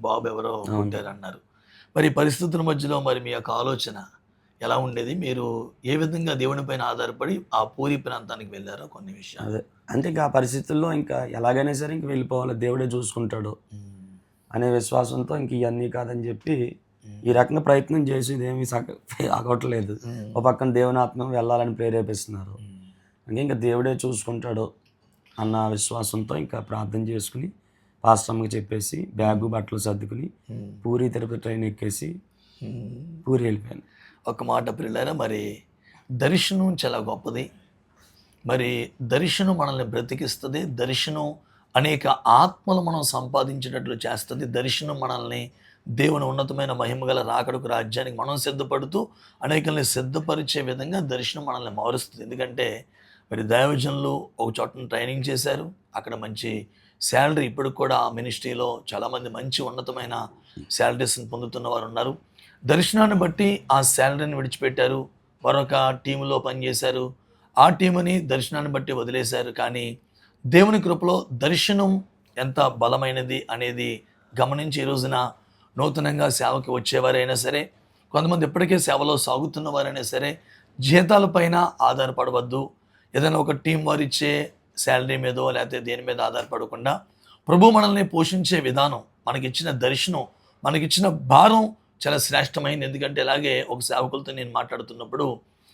Speaker 1: బాబు ఎవరో ఉంటారు అన్నారు. మరి ఈ పరిస్థితుల మధ్యలో మరి మీ యొక్క ఆలోచన ఎలా ఉండేది? మీరు ఏ విధంగా దేవుని పైన ఆధారపడి ఆ పూరి ప్రాంతానికి వెళ్ళారో కొన్ని విషయాలు.
Speaker 2: అదే అంటే ఇంకా ఆ పరిస్థితుల్లో ఇంకా ఎలాగైనా సరే ఇంక వెళ్ళిపోవాలి, దేవుడే చూసుకుంటాడు అనే విశ్వాసంతో ఇంక ఇవన్నీ కాదని చెప్పి ఈ రకంగా ప్రయత్నం చేసి ఇదేమీ ఆగట్లేదు. ఒక పక్కన దేవుని ఆత్మ వెళ్ళాలని ప్రేరేపిస్తున్నారు, ఇంకా దేవుడే చూసుకుంటాడు అన్న విశ్వాసంతో ఇంకా ప్రార్థన చేసుకుని పాస్టర్కి చెప్పేసి బ్యాగు బట్టలు సర్దుకుని పూరి తిరుపతి ట్రైన్ ఎక్కేసి పూరి వెళ్ళిపోయాను.
Speaker 1: ఒక మాట ప్రియులారా, మరి దర్శనం చాలా గొప్పది. మరి దర్శనం మనల్ని బ్రతికిస్తుంది. దర్శనం అనేక ఆత్మలు మనం సంపాదించేటట్లు చేస్తుంది. దర్శనం మనల్ని దేవుని ఉన్నతమైన మహిమగల రాకడకు రాజ్యానికి మనం సిద్ధపడుతూ అనేకల్ని సిద్ధపరిచే విధంగా దర్శనం మనల్ని మారుస్తుంది. ఎందుకంటే మరి దైవజనులు ఒక చోట ట్రైనింగ్ చేశారు, అక్కడ మంచి శాలరీ, ఇప్పుడు కూడా ఆ మినిస్ట్రీలో చాలామంది మంచి ఉన్నతమైన శాలరీస్ని పొందుతున్న వారు ఉన్నారు. దర్శనాన్ని బట్టి ఆ శాలరీని విడిచిపెట్టారు, మరొక టీంలో పనిచేశారు, ఆ టీముని దర్శనాన్ని బట్టి వదిలేశారు. కానీ దేవుని కృపలో దర్శనం ఎంత బలమైనది అనేది గమనించి ఈ రోజున నూతనంగా సేవకి వచ్చేవారైనా సరే, కొంతమంది ఇప్పటికే సేవలో సాగుతున్న వారైనా సరే, జీతాలపైన ఆధారపడవద్దు. ఏదైనా ఒక టీం వారు ఇచ్చే శాలరీ మీదో లేకపోతే దేని మీద ఆధారపడకుండా ప్రభు మనల్ని పోషించే విధానం, మనకిచ్చిన దర్శనం, మనకిచ్చిన భారం చాలా శ్రేష్టమైంది. ఎందుకంటే ఇలాగే ఒక సేవకులతో నేను మాట్లాడుతున్నప్పుడు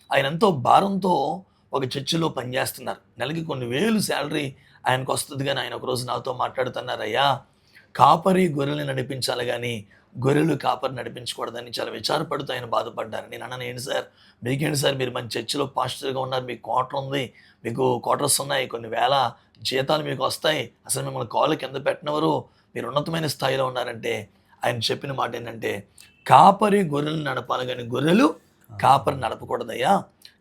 Speaker 1: ఆయన ఎంతో భారంతో ఒక చర్చిలో పనిచేస్తున్నారు, నెలకి కొన్ని వేలు శాలరీ ఆయనకు వస్తుంది. కానీ ఆయన ఒకరోజు నాతో మాట్లాడుతున్నారు, అయ్యా కాపరి గొర్రెల్ని నడిపించాలి కానీ గొర్రెలు కాపరి నడిపించకూడదని చాలా విచారపడుతూ ఆయన బాధపడ్డారు. నేను అన్నాను, ఏంటి సార్ మీకేంటి సార్, మీరు మంచి చర్చిలో పాస్టర్గా ఉన్నారు, మీకు క్వార్టర్ ఉంది, మీకు క్వార్టర్స్ ఉన్నాయి, కొన్ని వేల జీతాలు మీకు వస్తాయి, అసలు మిమ్మల్ని కాళ్ళు కింద పెట్టినవారు, మీరు ఉన్నతమైన స్థాయిలో ఉన్నారంటే ఆయన చెప్పిన మాట ఏంటంటే, కాపరి గొర్రెలు నడపాలి కానీ గొర్రెలు కాపరి నడపకూడదయ్యా.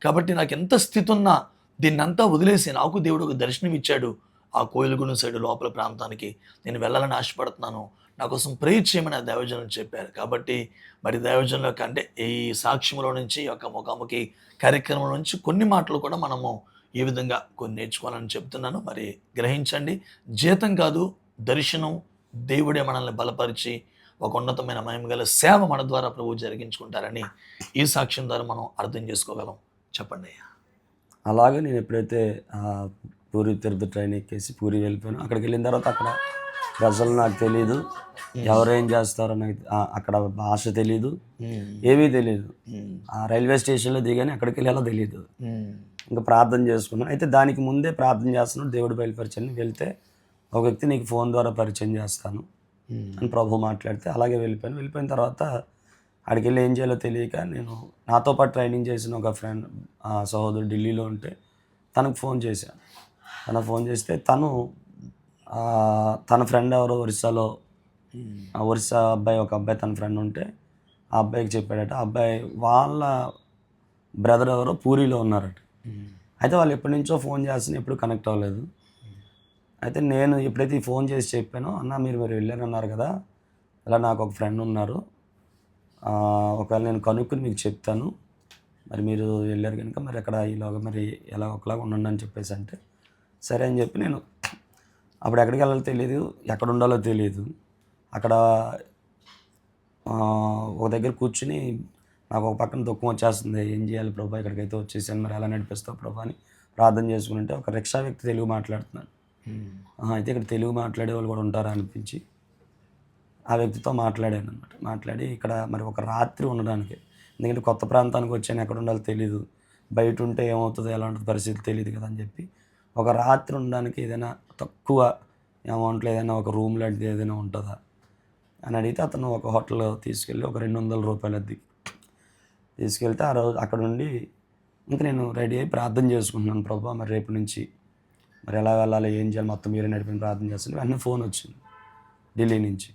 Speaker 1: కాబట్టి నాకు ఎంత స్థితి ఉన్నా దీన్నంతా వదిలేసి నాకు దేవుడు ఒక దర్శనం ఇచ్చాడు, ఆ కోయిలగూడెం సైడ్ లోపల ప్రాంతానికి నేను వెళ్ళాలని ఆశపడుతున్నాను, నా కోసం ప్రేయర్ చేయమని ఆ దైవజనులు చెప్పారు. కాబట్టి మరి దైవజనుల కంటే ఈ సాక్ష్యంలో నుంచి యొక్క ముఖాముఖి కార్యక్రమం నుంచి కొన్ని మాటలు కూడా మనము ఈ విధంగా కొన్ని నేర్చుకోవాలని చెప్తున్నాను. మరి గ్రహించండి, జీతం కాదు దర్శనం, దేవుడే మనల్ని బలపరిచి ఒక ఉన్నతమైన మహిమగల సేవ మన ద్వారా ప్రభు జరిగించుకుంటారని ఈ సాక్ష్యం ద్వారా మనం అర్థం చేసుకోగలం. చెప్పండి అయ్యా.
Speaker 2: అలాగే నేను ఎప్పుడైతే పూరి తిరుపతి ట్రైన్ ఎక్కేసి పూరి వెళ్ళిపోయాను, అక్కడికి వెళ్ళిన తర్వాత అక్కడ ప్రజలు నాకు తెలియదు, ఎవరేం చేస్తారో నాకు అక్కడ భాష తెలీదు, ఏమీ తెలియదు. ఆ రైల్వే స్టేషన్లో దిగానే అక్కడికి వెళ్ళేలా తెలియదు. ఇంకా ప్రార్థన చేసుకున్నాను. అయితే దానికి ముందే ప్రార్థన చేస్తున్నాను, దేవుడు బయలుపరిచని వెళ్తే ఒక వ్యక్తి నీకు ఫోన్ ద్వారా పరిచయం చేస్తాను అని ప్రభు మాట్లాడితే అలాగే వెళ్ళిపోయాను. వెళ్ళిపోయిన తర్వాత అక్కడికి వెళ్ళి ఏం చేయాలో తెలియక నేను నాతో పాటు ట్రైనింగ్ చేసిన ఒక ఫ్రెండ్ సహోదరుడు ఢిల్లీలో ఉంటే తనకు ఫోన్ చేశాను. ఫోన్ చేస్తే తన ఫ్రెండ్ ఎవరో ఒరిస్సాలో, ఒరిస్సా అబ్బాయి, ఒక అబ్బాయి తన ఫ్రెండ్ ఉంటే ఆ అబ్బాయికి చెప్పాడట. ఆ అబ్బాయి వాళ్ళ బ్రదర్ ఎవరో పూరిలో ఉన్నారట. అయితే వాళ్ళు ఎప్పటి నుంచో ఫోన్ చేస్తున్నా, ఎప్పుడు కనెక్ట్ అవ్వలేదు. అయితే నేను ఎప్పుడైతే ఈ ఫోన్ చేసి చెప్పానో, అన్న మీరు వెళ్ళారన్నారు కదా, ఇలా నాకు ఒక ఫ్రెండ్ ఉన్నారు, ఒకవేళ నేను కనుక్కుని మీకు చెప్తాను, మరి మీరు వెళ్ళారు కనుక మరి అక్కడ ఇలాగ మరి ఎలా ఒకలాగా ఉండండి అని చెప్పేసి అంటే సరే అని చెప్పి నేను అప్పుడు ఎక్కడికి వెళ్ళాలో తెలియదు, ఎక్కడ ఉండాలో తెలియదు. అక్కడ ఒక దగ్గర కూర్చుని నాకు ఒక పక్కన దుఃఖం వచ్చేస్తుంది, ఏం చేయాలి ప్రభా, ఇక్కడికైతే వచ్చేసాను, మరి ఎలా నడిపిస్తావు ప్రభా అని ప్రార్థన చేసుకుంటే ఒక రిక్షా వ్యక్తి తెలుగు మాట్లాడుతున్నాడు. అయితే ఇక్కడ తెలుగు మాట్లాడే వాళ్ళు కూడా ఉంటారా అనిపించి ఆ వ్యక్తితో మాట్లాడాను అనమాట. మాట్లాడి ఇక్కడ మరి ఒక రాత్రి ఉండడానికి, ఎందుకంటే కొత్త ప్రాంతానికి వచ్చాను, ఎక్కడ ఉండాలో తెలీదు, బయట ఉంటే ఏమవుతుందో ఎలా ఉంటుంది పరిస్థితి తెలియదు కదా అని చెప్పి ఒక రాత్రి ఉండడానికి ఏదైనా తక్కువ అమౌంట్లో ఏదైనా ఒక రూమ్ లాంటిది ఏదైనా ఉంటుందా అని అడిగితే అతను ఒక హోటల్ తీసుకెళ్ళి ఒక 200 రూపాయలు అద్దెకి తీసుకెళ్తే ఆ రోజు అక్కడ ఉండి ఇంకా నేను రెడీ అయ్యి ప్రార్థన చేసుకుంటున్నాను, ప్రభా మరి రేపు నుంచి మరి ఎలా వెళ్ళాలి, ఏం చేయాలి, మొత్తం మీరే నడిపిన ప్రార్థన చేస్తాను. వెంటనే ఫోన్ వచ్చింది ఢిల్లీ నుంచి.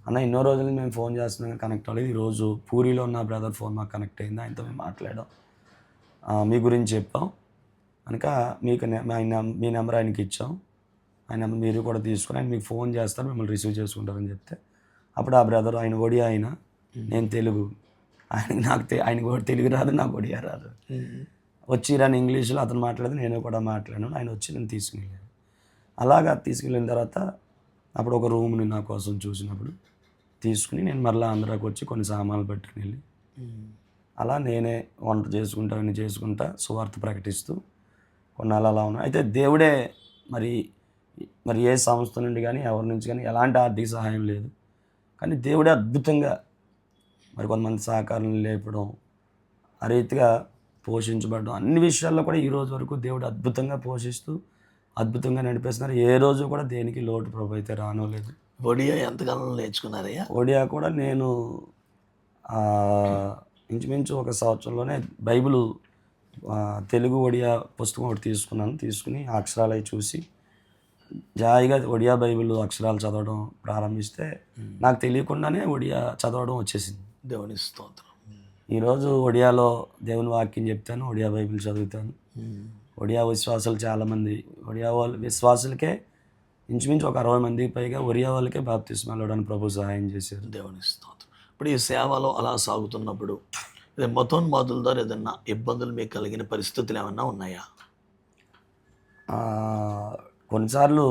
Speaker 2: అన్న ఎన్నో రోజులు మేము ఫోన్ చేస్తున్నాం కనెక్ట్ అవ్వలేదు, ఈరోజు పూరిలో ఉన్న బ్రదర్ ఫోన్ మాకు కనెక్ట్ అయింది, ఆయనతో మేము మాట్లాడాం, మీ గురించి చెప్పాం కనుక మీకు మీ నెంబర్ ఆయనకి ఇచ్చాం, ఆయన నెంబర్ మీరు కూడా తీసుకుని ఆయన మీకు ఫోన్ చేస్తారు, మిమ్మల్ని రిసీవ్ చేసుకుంటారని చెప్తే అప్పుడు ఆ బ్రదర్, ఆయన ఒడియా, నేను తెలుగు, ఆయనకు కూడా తెలుగు రాదు, నాకు ఒడియా రాదు, వచ్చి రాని ఇంగ్లీష్లో అతను మాట్లాడితే నేను కూడా మాట్లాడాను, ఆయన వచ్చి నేను తీసుకెళ్ళాను. అలాగా తీసుకెళ్ళిన తర్వాత అప్పుడు ఒక రూమ్ని నా కోసం చూసినప్పుడు తీసుకుని నేను మరలా ఆంధ్రాకి వచ్చి కొన్ని సామాన్లు పట్టుకుని వెళ్ళి అలా నేనే వంట చేసుకుంటా అన్నీ చేసుకుంటా సువార్త ప్రకటిస్తూ కొన్నాళ్ళు అలా ఉన్నాయి. అయితే దేవుడే మరి ఏ సంస్థ నుండి కానీ ఎవరి నుంచి కానీ ఎలాంటి ఆర్థిక సహాయం లేదు, కానీ దేవుడే అద్భుతంగా మరి కొంతమంది సహకారం లేపడం, ఆ రీతిగా పోషించబడడం, అన్ని విషయాల్లో కూడా ఈ రోజు వరకు దేవుడు అద్భుతంగా పోషిస్తూ అద్భుతంగా నడిపేస్తున్నారు. ఏ రోజు కూడా దేనికి లోటు ప్రభు అయితే రానోలేదు.
Speaker 1: ఒడియా ఎంతకాలంలో నేర్చుకున్నారయ్యా?
Speaker 2: ఒడియా కూడా నేను ఇంచుమించు ఒక సంవత్సరంలోనే బైబిల్ తెలుగు ఒడియా పుస్తకం ఒకటి తీసుకుని ఆ అక్షరాలు అవి చూసి జాయిగా ఒడియా బైబిల్ అక్షరాలు చదవడం ప్రారంభిస్తే నాకు తెలియకుండానే ఒడియా చదవడం వచ్చేసింది.
Speaker 1: దేవుని స్తోత్రం.
Speaker 2: ఈరోజు ఒడియాలో దేవుని వాక్యం చెప్తాను, ఒడియా బైబిల్ చదువుతాను. ఒడియా విశ్వాసులు చాలామంది, ఒడియా వాళ్ళ విశ్వాసులకే ఇంచుమించు ఒక 60 మందికి పైగా ఒడియా వాళ్ళకే బాప్తిస్మాలు ఇవ్వడానికి ప్రభు సహాయం చేశారు.
Speaker 1: దేవుని స్తోత్రం. ఇప్పుడు ఈ సేవలో అలా సాగుతున్నప్పుడు మతోన్మాదుల ద్వారా ఏదన్నా ఇబ్బందులు మీకు కలిగిన పరిస్థితులు ఏమన్నా ఉన్నాయా?
Speaker 2: కొన్నిసార్లు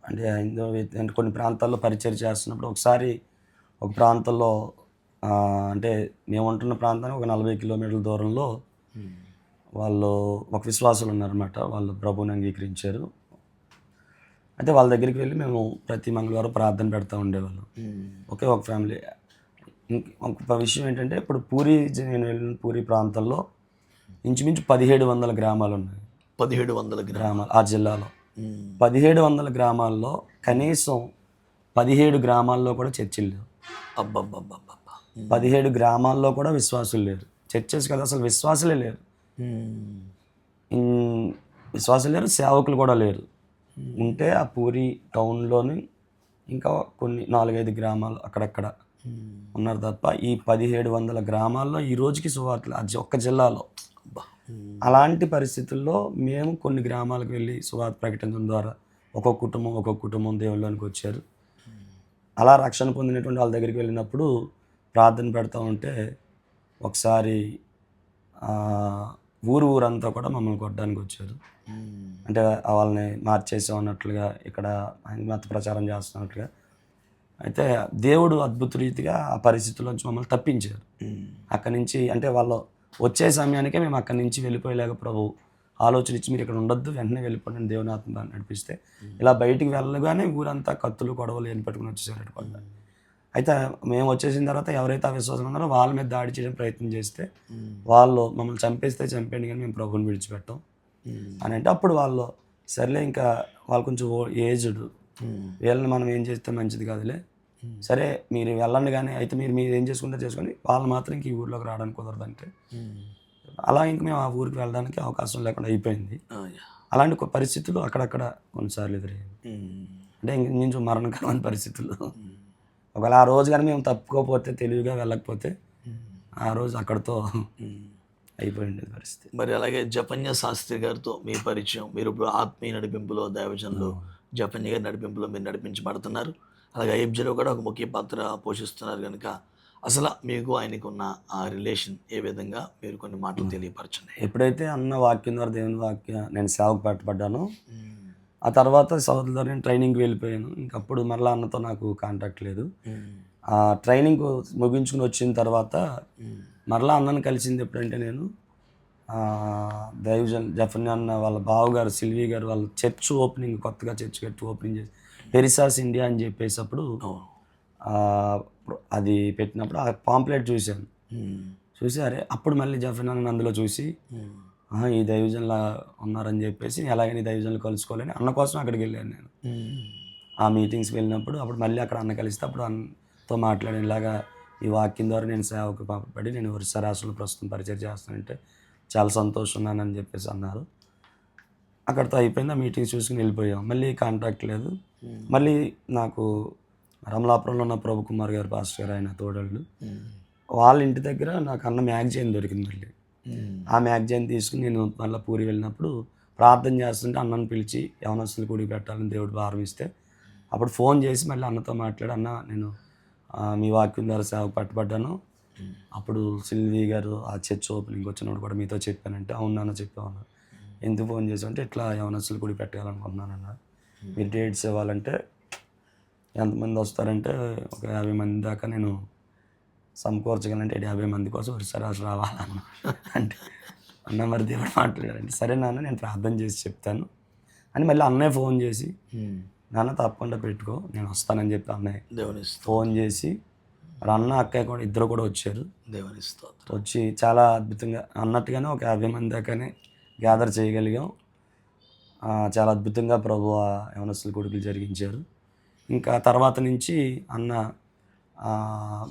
Speaker 2: అంటే కొన్ని ప్రాంతాల్లో పరిచయం చేస్తున్నప్పుడు ఒకసారి ఒక ప్రాంతంలో అంటే మేము ఉంటున్న ప్రాంతానికి ఒక 40 కిలోమీటర్ల దూరంలో వాళ్ళు ఒక విశ్వాసులు ఉన్నారన్నమాట. వాళ్ళు ప్రభువుని అంగీకరించారు. అయితే వాళ్ళ దగ్గరికి వెళ్ళి మేము ప్రతి మంగళవారం ప్రార్థన పెడతా ఉండేవాళ్ళం. ఒకే ఒక ఫ్యామిలీ. ఒక విషయం ఏంటంటే ఇప్పుడు నేను వెళ్ళిన పూరి ప్రాంతంలో ఇంచుమించు 1700 గ్రామాలు ఉన్నాయి.
Speaker 1: 1700
Speaker 2: గ్రామాలు ఆ జిల్లాలో. 1700 గ్రామాల్లో కనీసం 17 గ్రామాల్లో కూడా చర్చిలు లేవు. 17 గ్రామాల్లో కూడా విశ్వాసులు లేరు. చర్చెస్ కదా, అసలు విశ్వాసులే లేరు. విశ్వాసులు లేరు, సేవకులు కూడా లేరు. ఉంటే ఆ పూరి టౌన్లోని ఇంకా కొన్ని 4-5 గ్రామాలు అక్కడక్కడ ఉన్నారు తప్ప ఈ 1700 గ్రామాల్లో ఈ రోజుకి సువార్తలు అది ఒక్క జిల్లాలో. అలాంటి పరిస్థితుల్లో మేము కొన్ని గ్రామాలకు వెళ్ళి సువార్త ప్రకటించడం ద్వారా ఒక్కొక్క కుటుంబం దేవుళ్ళలోనికి వచ్చారు. అలా రక్షణ పొందినటువంటి వాళ్ళ దగ్గరికి వెళ్ళినప్పుడు ప్రార్థన పెడతా ఉంటే ఒకసారి ఊరంతా కూడా మమ్మల్ని కొట్టడానికి వచ్చారు. అంటే వాళ్ళని మార్చేసాం అన్నట్లుగా, ఇక్కడ మత ప్రచారం చేస్తున్నట్లుగా. అయితే దేవుడు అద్భుత రీతిగా ఆ పరిస్థితుల్లోంచి మమ్మల్ని తప్పించారు. అక్కడి నుంచి అంటే వాళ్ళు వచ్చే సమయానికే మేము అక్కడి నుంచి వెళ్ళిపోయేలాగ ప్రభు ఆలోచన ఇచ్చి మీరు ఇక్కడ ఉండొద్దు, వెంటనే వెళ్ళిపోండి దేవుని ఆత్మ నడిపిస్తే ఇలా బయటికి వెళ్ళగానే ఊరంతా కత్తులు కొడవలు ఏం పట్టుకుని వచ్చేసారు. అయితే మేము వచ్చేసిన తర్వాత ఎవరైతే అవిశ్వాసం ఉన్నారో వాళ్ళ మీద దాడి చేయడం ప్రయత్నం చేస్తే వాళ్ళు మమ్మల్ని చంపేస్తే చంపేయండి కానీ మేము ప్రభుని విడిచిపెట్టాం అని అంటే అప్పుడు వాళ్ళు సర్లే ఇంకా వాళ్ళు కొంచెం ఏజ్డ్, వీళ్ళని మనం ఏం చేస్తే మంచిది కాదులే, సరే మీరు వెళ్ళండి కానీ అయితే మీరు ఏం చేసుకుంటే చేసుకొని వాళ్ళు మాత్రం ఇంక ఈ ఊర్లోకి రావడానికి కుదరదంటే అలా ఇంక మేము ఆ ఊరికి వెళ్ళడానికి అవకాశం లేకుండా అయిపోయింది. అలాంటి పరిస్థితులు అక్కడక్కడ కొన్నిసార్లు ఎదురయ్యాయి. అంటే ఇంచుమించు మరణకరమైన పరిస్థితులు. ఒకవేళ ఆ రోజు కానీ మేము తప్పుకోకపోతే, తెలివిగా వెళ్ళకపోతే ఆ రోజు అక్కడితో అయిపోయింది పరిస్థితి.
Speaker 1: మరి అలాగే జపన్య శాస్త్రి గారితో మీ పరిచయం, మీరు ఇప్పుడు ఆత్మీయ నడిపింపులో దైవజనులు జపన్య గారి నడిపింపులో మీరు నడిపించబడుతున్నారు. అలాగే ఐఎఫ్జీలో కూడా ఒక ముఖ్య పాత్ర పోషిస్తున్నారు కనుక అసలు మీకు ఆయనకు ఉన్న ఆ రిలేషన్ ఏ విధంగా మీరు కొన్ని మాటలు తెలియపరచండి.
Speaker 2: ఎప్పుడైతే అన్న వాక్యం ద్వారా దేవుని వాక్యం నేను సేవకు పట్టబడ్డానో ఆ తర్వాత సౌదీ ద్వారా నేను ట్రైనింగ్కి వెళ్ళిపోయాను. ఇంకప్పుడు మరలా అన్నతో నాకు కాంటాక్ట్ లేదు. ఆ ట్రైనింగ్ ముగించుకుని వచ్చిన తర్వాత మరలా అన్నను కలిసింది ఎప్పుడంటే నేను జఫన్య అన్న వాళ్ళ బావగారు సిల్వీ గారు వాళ్ళ చర్చ్ ఓపెనింగ్, కొత్తగా చర్చ్ కట్టి ఓపెనింగ్ చేసి పెరిసాస్ ఇండియా అని చెప్పేసప్పుడు అది పెట్టినప్పుడు ఆ పాంప్లెట్ చూశాను. చూసి అరే అప్పుడు మళ్ళీ జఫన్య అన్న అందులో చూసి ఈ దైవజనులా ఉన్నారని చెప్పేసి ఎలాగైనా ఈ దైవజనులు కలుసుకోవాలని అన్న కోసం అక్కడికి వెళ్ళాను నేను. ఆ మీటింగ్స్కి వెళ్ళినప్పుడు అప్పుడు మళ్ళీ అక్కడ అన్న కలిస్తే అప్పుడు అన్నతో మాట్లాడాను, ఇలాగా ఈ వాక్యం ద్వారా నేను సేవకు పంపబడి నేను ఒరిస్సా రాష్ట్రంలో ప్రస్తుతం పరిచయం చేస్తానంటే చాలా సంతోషంగానని చెప్పేసి అన్నారు. అక్కడితో అయిపోయింది. ఆ మీటింగ్స్ చూసుకుని వెళ్ళిపోయాం. మళ్ళీ కాంటాక్ట్ లేదు. మళ్ళీ నాకు రమలాపురంలో ఉన్న ప్రభు కుమార్ గారు పాస్టర్ గారు, ఆయన తోడళ్ళు, వాళ్ళ ఇంటి దగ్గర నాకు అన్న మ్యాగజైన్ దొరికింది. మళ్ళీ ఆ మ్యాగజైన్ తీసుకుని నేను మళ్ళీ పూరి వెళ్ళినప్పుడు ప్రార్థన చేస్తుంటే అన్నను పిలిచి యవనస్తులు కూడి పెట్టాలని దేవుడు భారమిస్తే అప్పుడు ఫోన్ చేసి మళ్ళీ అన్నతో మాట్లాడి, అన్న నేను మీ వాక్యం ద్వారా సేవకు పట్టుబడ్డాను, అప్పుడు సిల్వి గారు ఆ చర్చ్ ఓపెనింగ్ వచ్చినప్పుడు కూడా మీతో చెప్పానంటే, అవును నాన్న చెప్పాను. ఎందుకు ఫోన్ చేసామంటే ఇట్లా యవనస్తులు కూడి పెట్టాలనుకుంటున్నానన్న, మీరు డేట్స్ ఇవ్వాలంటే ఎంతమంది వస్తారంటే ఒక 50 మంది దాకా నేను సమకూర్చగలంటే 50 మంది కోసం ఒకసారి రావాలన్న. అంటే అన్న మరి దేవుడు మాట్లాడారంటే, సరే నాన్న నేను ప్రార్థన చేసి చెప్తాను అని మళ్ళీ అన్నయ్య ఫోన్ చేసి, నాన్న తప్పకుండా పెట్టుకో నేను వస్తానని చెప్పి అన్నయ్య ఫోన్ చేసి, అన్న అక్కయ్య కూడా ఇద్దరు కూడా వచ్చారు. వచ్చి చాలా అద్భుతంగా అన్నట్టుగానే ఒక 50 మంది దాకానే గ్యాదర్ చేయగలిగాం. చాలా అద్భుతంగా ప్రభు యవనస్తుల కొడుకులు జరిగించారు. ఇంకా తర్వాత నుంచి అన్న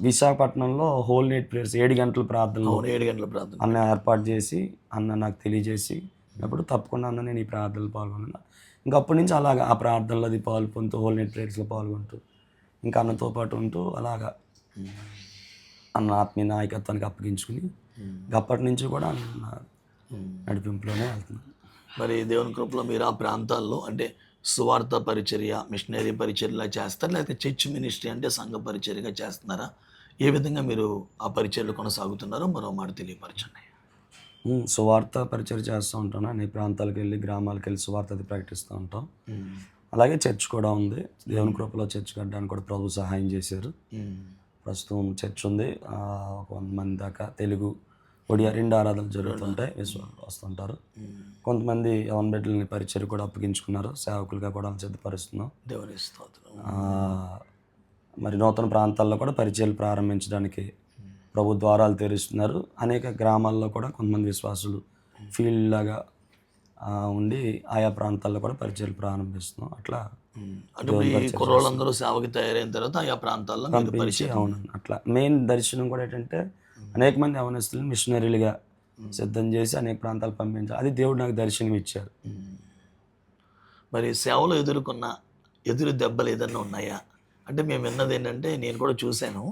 Speaker 2: విశాఖపట్నంలో హోల్ నైట్ ప్రేయర్స్ 7 గంటల ప్రార్థనలు అన్న ఏర్పాటు చేసి అన్న నాకు తెలియజేసి అప్పుడు తప్పకుండా అన్న నేను ఈ ప్రార్థనలు పాల్గొన్నాను. ఇంకా అప్పటి నుంచి అలాగా ఆ ప్రార్థనలో అది పాల్గొంటూ హోల్ నైట్ ప్రేయర్స్లో పాల్గొంటూ ఇంకా అన్నతో పాటు ఉంటూ అలాగా అన్న ఆత్మీయ నాయకత్వానికి అప్పగించుకుని అప్పటి నుంచి కూడా అన్న నడిపింపులోనే వెళ్తున్నాను.
Speaker 1: మరి దేవుని కృపలో మీరు ఆ ప్రాంతాల్లో అంటే సువార్త పరిచర్య, మిషనరీ పరిచర్యలా చేస్తారా, లేకపోతే చర్చ్ మినిస్ట్రీ అంటే సంఘ పరిచర్యగా చేస్తున్నారా? ఏ విధంగా మీరు ఆ పరిచర్యలు కొనసాగుతున్నారో మరో మాట తెలియపరచండి.
Speaker 2: సువార్త పరిచర్య చేస్తూ ఉంటాను. అన్ని ప్రాంతాలకు వెళ్ళి గ్రామాలకు వెళ్ళి సువార్త అది ప్రకటిస్తూ ఉంటాం. అలాగే చర్చ్ కూడా ఉంది. దేవుని కృపలో చర్చ్ కట్టడానికి కూడా ప్రభు సహాయం చేశారు. ప్రస్తుతం చర్చ్ ఉంది. 100 మంది దాకా తెలుగు ఒడియా 2 ఆరాధనలు జరుగుతుంటాయి. వస్తుంటారు. కొంతమంది యవన బిడ్డలని పరిచర్య కూడా అప్పగించుకున్నారు. సేవకులుగా కూడా సిద్ధపరుస్తున్నాం. మరి నూతన ప్రాంతాల్లో కూడా పరిచర్యలు ప్రారంభించడానికి ప్రభు ద్వారాలు తెరుస్తున్నారు. అనేక గ్రామాల్లో కూడా కొంతమంది విశ్వాసులు ఫీల్డ్ లాగా ఉండి ఆయా ప్రాంతాల్లో కూడా పరిచర్యలు ప్రారంభిస్తున్నాం. అట్లా
Speaker 1: కుర్రోళ్ళందరూ సేవకి తయారైన తర్వాత ఆయా ప్రాంతాల్లో
Speaker 2: పంపించి, అవును అట్లా మెయిన్ దర్శనం కూడా ఏంటంటే అనేక మంది యవనస్తులను మిషనరీలుగా సిద్ధం చేసి అనేక ప్రాంతాలు పంపించాలి. అది దేవుడు నాకు దర్శనం ఇచ్చారు.
Speaker 1: మరి సేవలో ఎదుర్కొన్న ఎదురు దెబ్బలు ఏదన్నా ఉన్నాయా? అంటే మేము విన్నది ఏంటంటే, నేను కూడా చూశాను,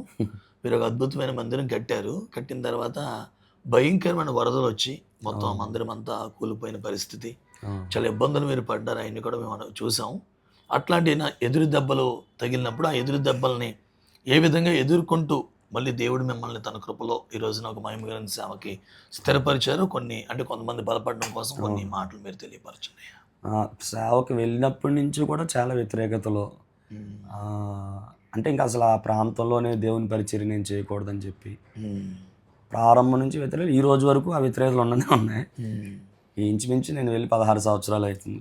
Speaker 1: మీరు ఒక అద్భుతమైన మందిరం కట్టారు. కట్టిన తర్వాత భయంకరమైన వరదలు వచ్చి మొత్తం మందిరం అంతా కూలిపోయిన పరిస్థితి, చాలా ఇబ్బందులు మీరు పడ్డారు. అవన్నీ కూడా మేము చూసాం. అట్లాంటి ఎదురు దెబ్బలు తగిలినప్పుడు ఆ ఎదురు దెబ్బల్ని ఏ విధంగా ఎదుర్కొంటూ మళ్ళీ దేవుడు మిమ్మల్ని తన కృపలో ఈ రోజున ఒక మహిమగల సేవకి స్థిరపరిచారు. కొంతమంది బలపడడం కోసం కొన్ని మాటలు మీరు తెలియపరచండి.
Speaker 2: సేవకి వెళ్ళినప్పటి నుంచి కూడా చాలా వ్యతిరేకతలు, అంటే ఇంకా అసలు ఆ ప్రాంతంలోనే దేవుని పరిచర్య నేను చేయకూడదని చెప్పి ప్రారంభం నుంచి వ్యతిరేకలు ఈ రోజు వరకు ఆ వ్యతిరేకతలు ఉన్నదే ఉన్నాయి. ఇంచుమించు నేను వెళ్ళి 16 సంవత్సరాలు అవుతుంది.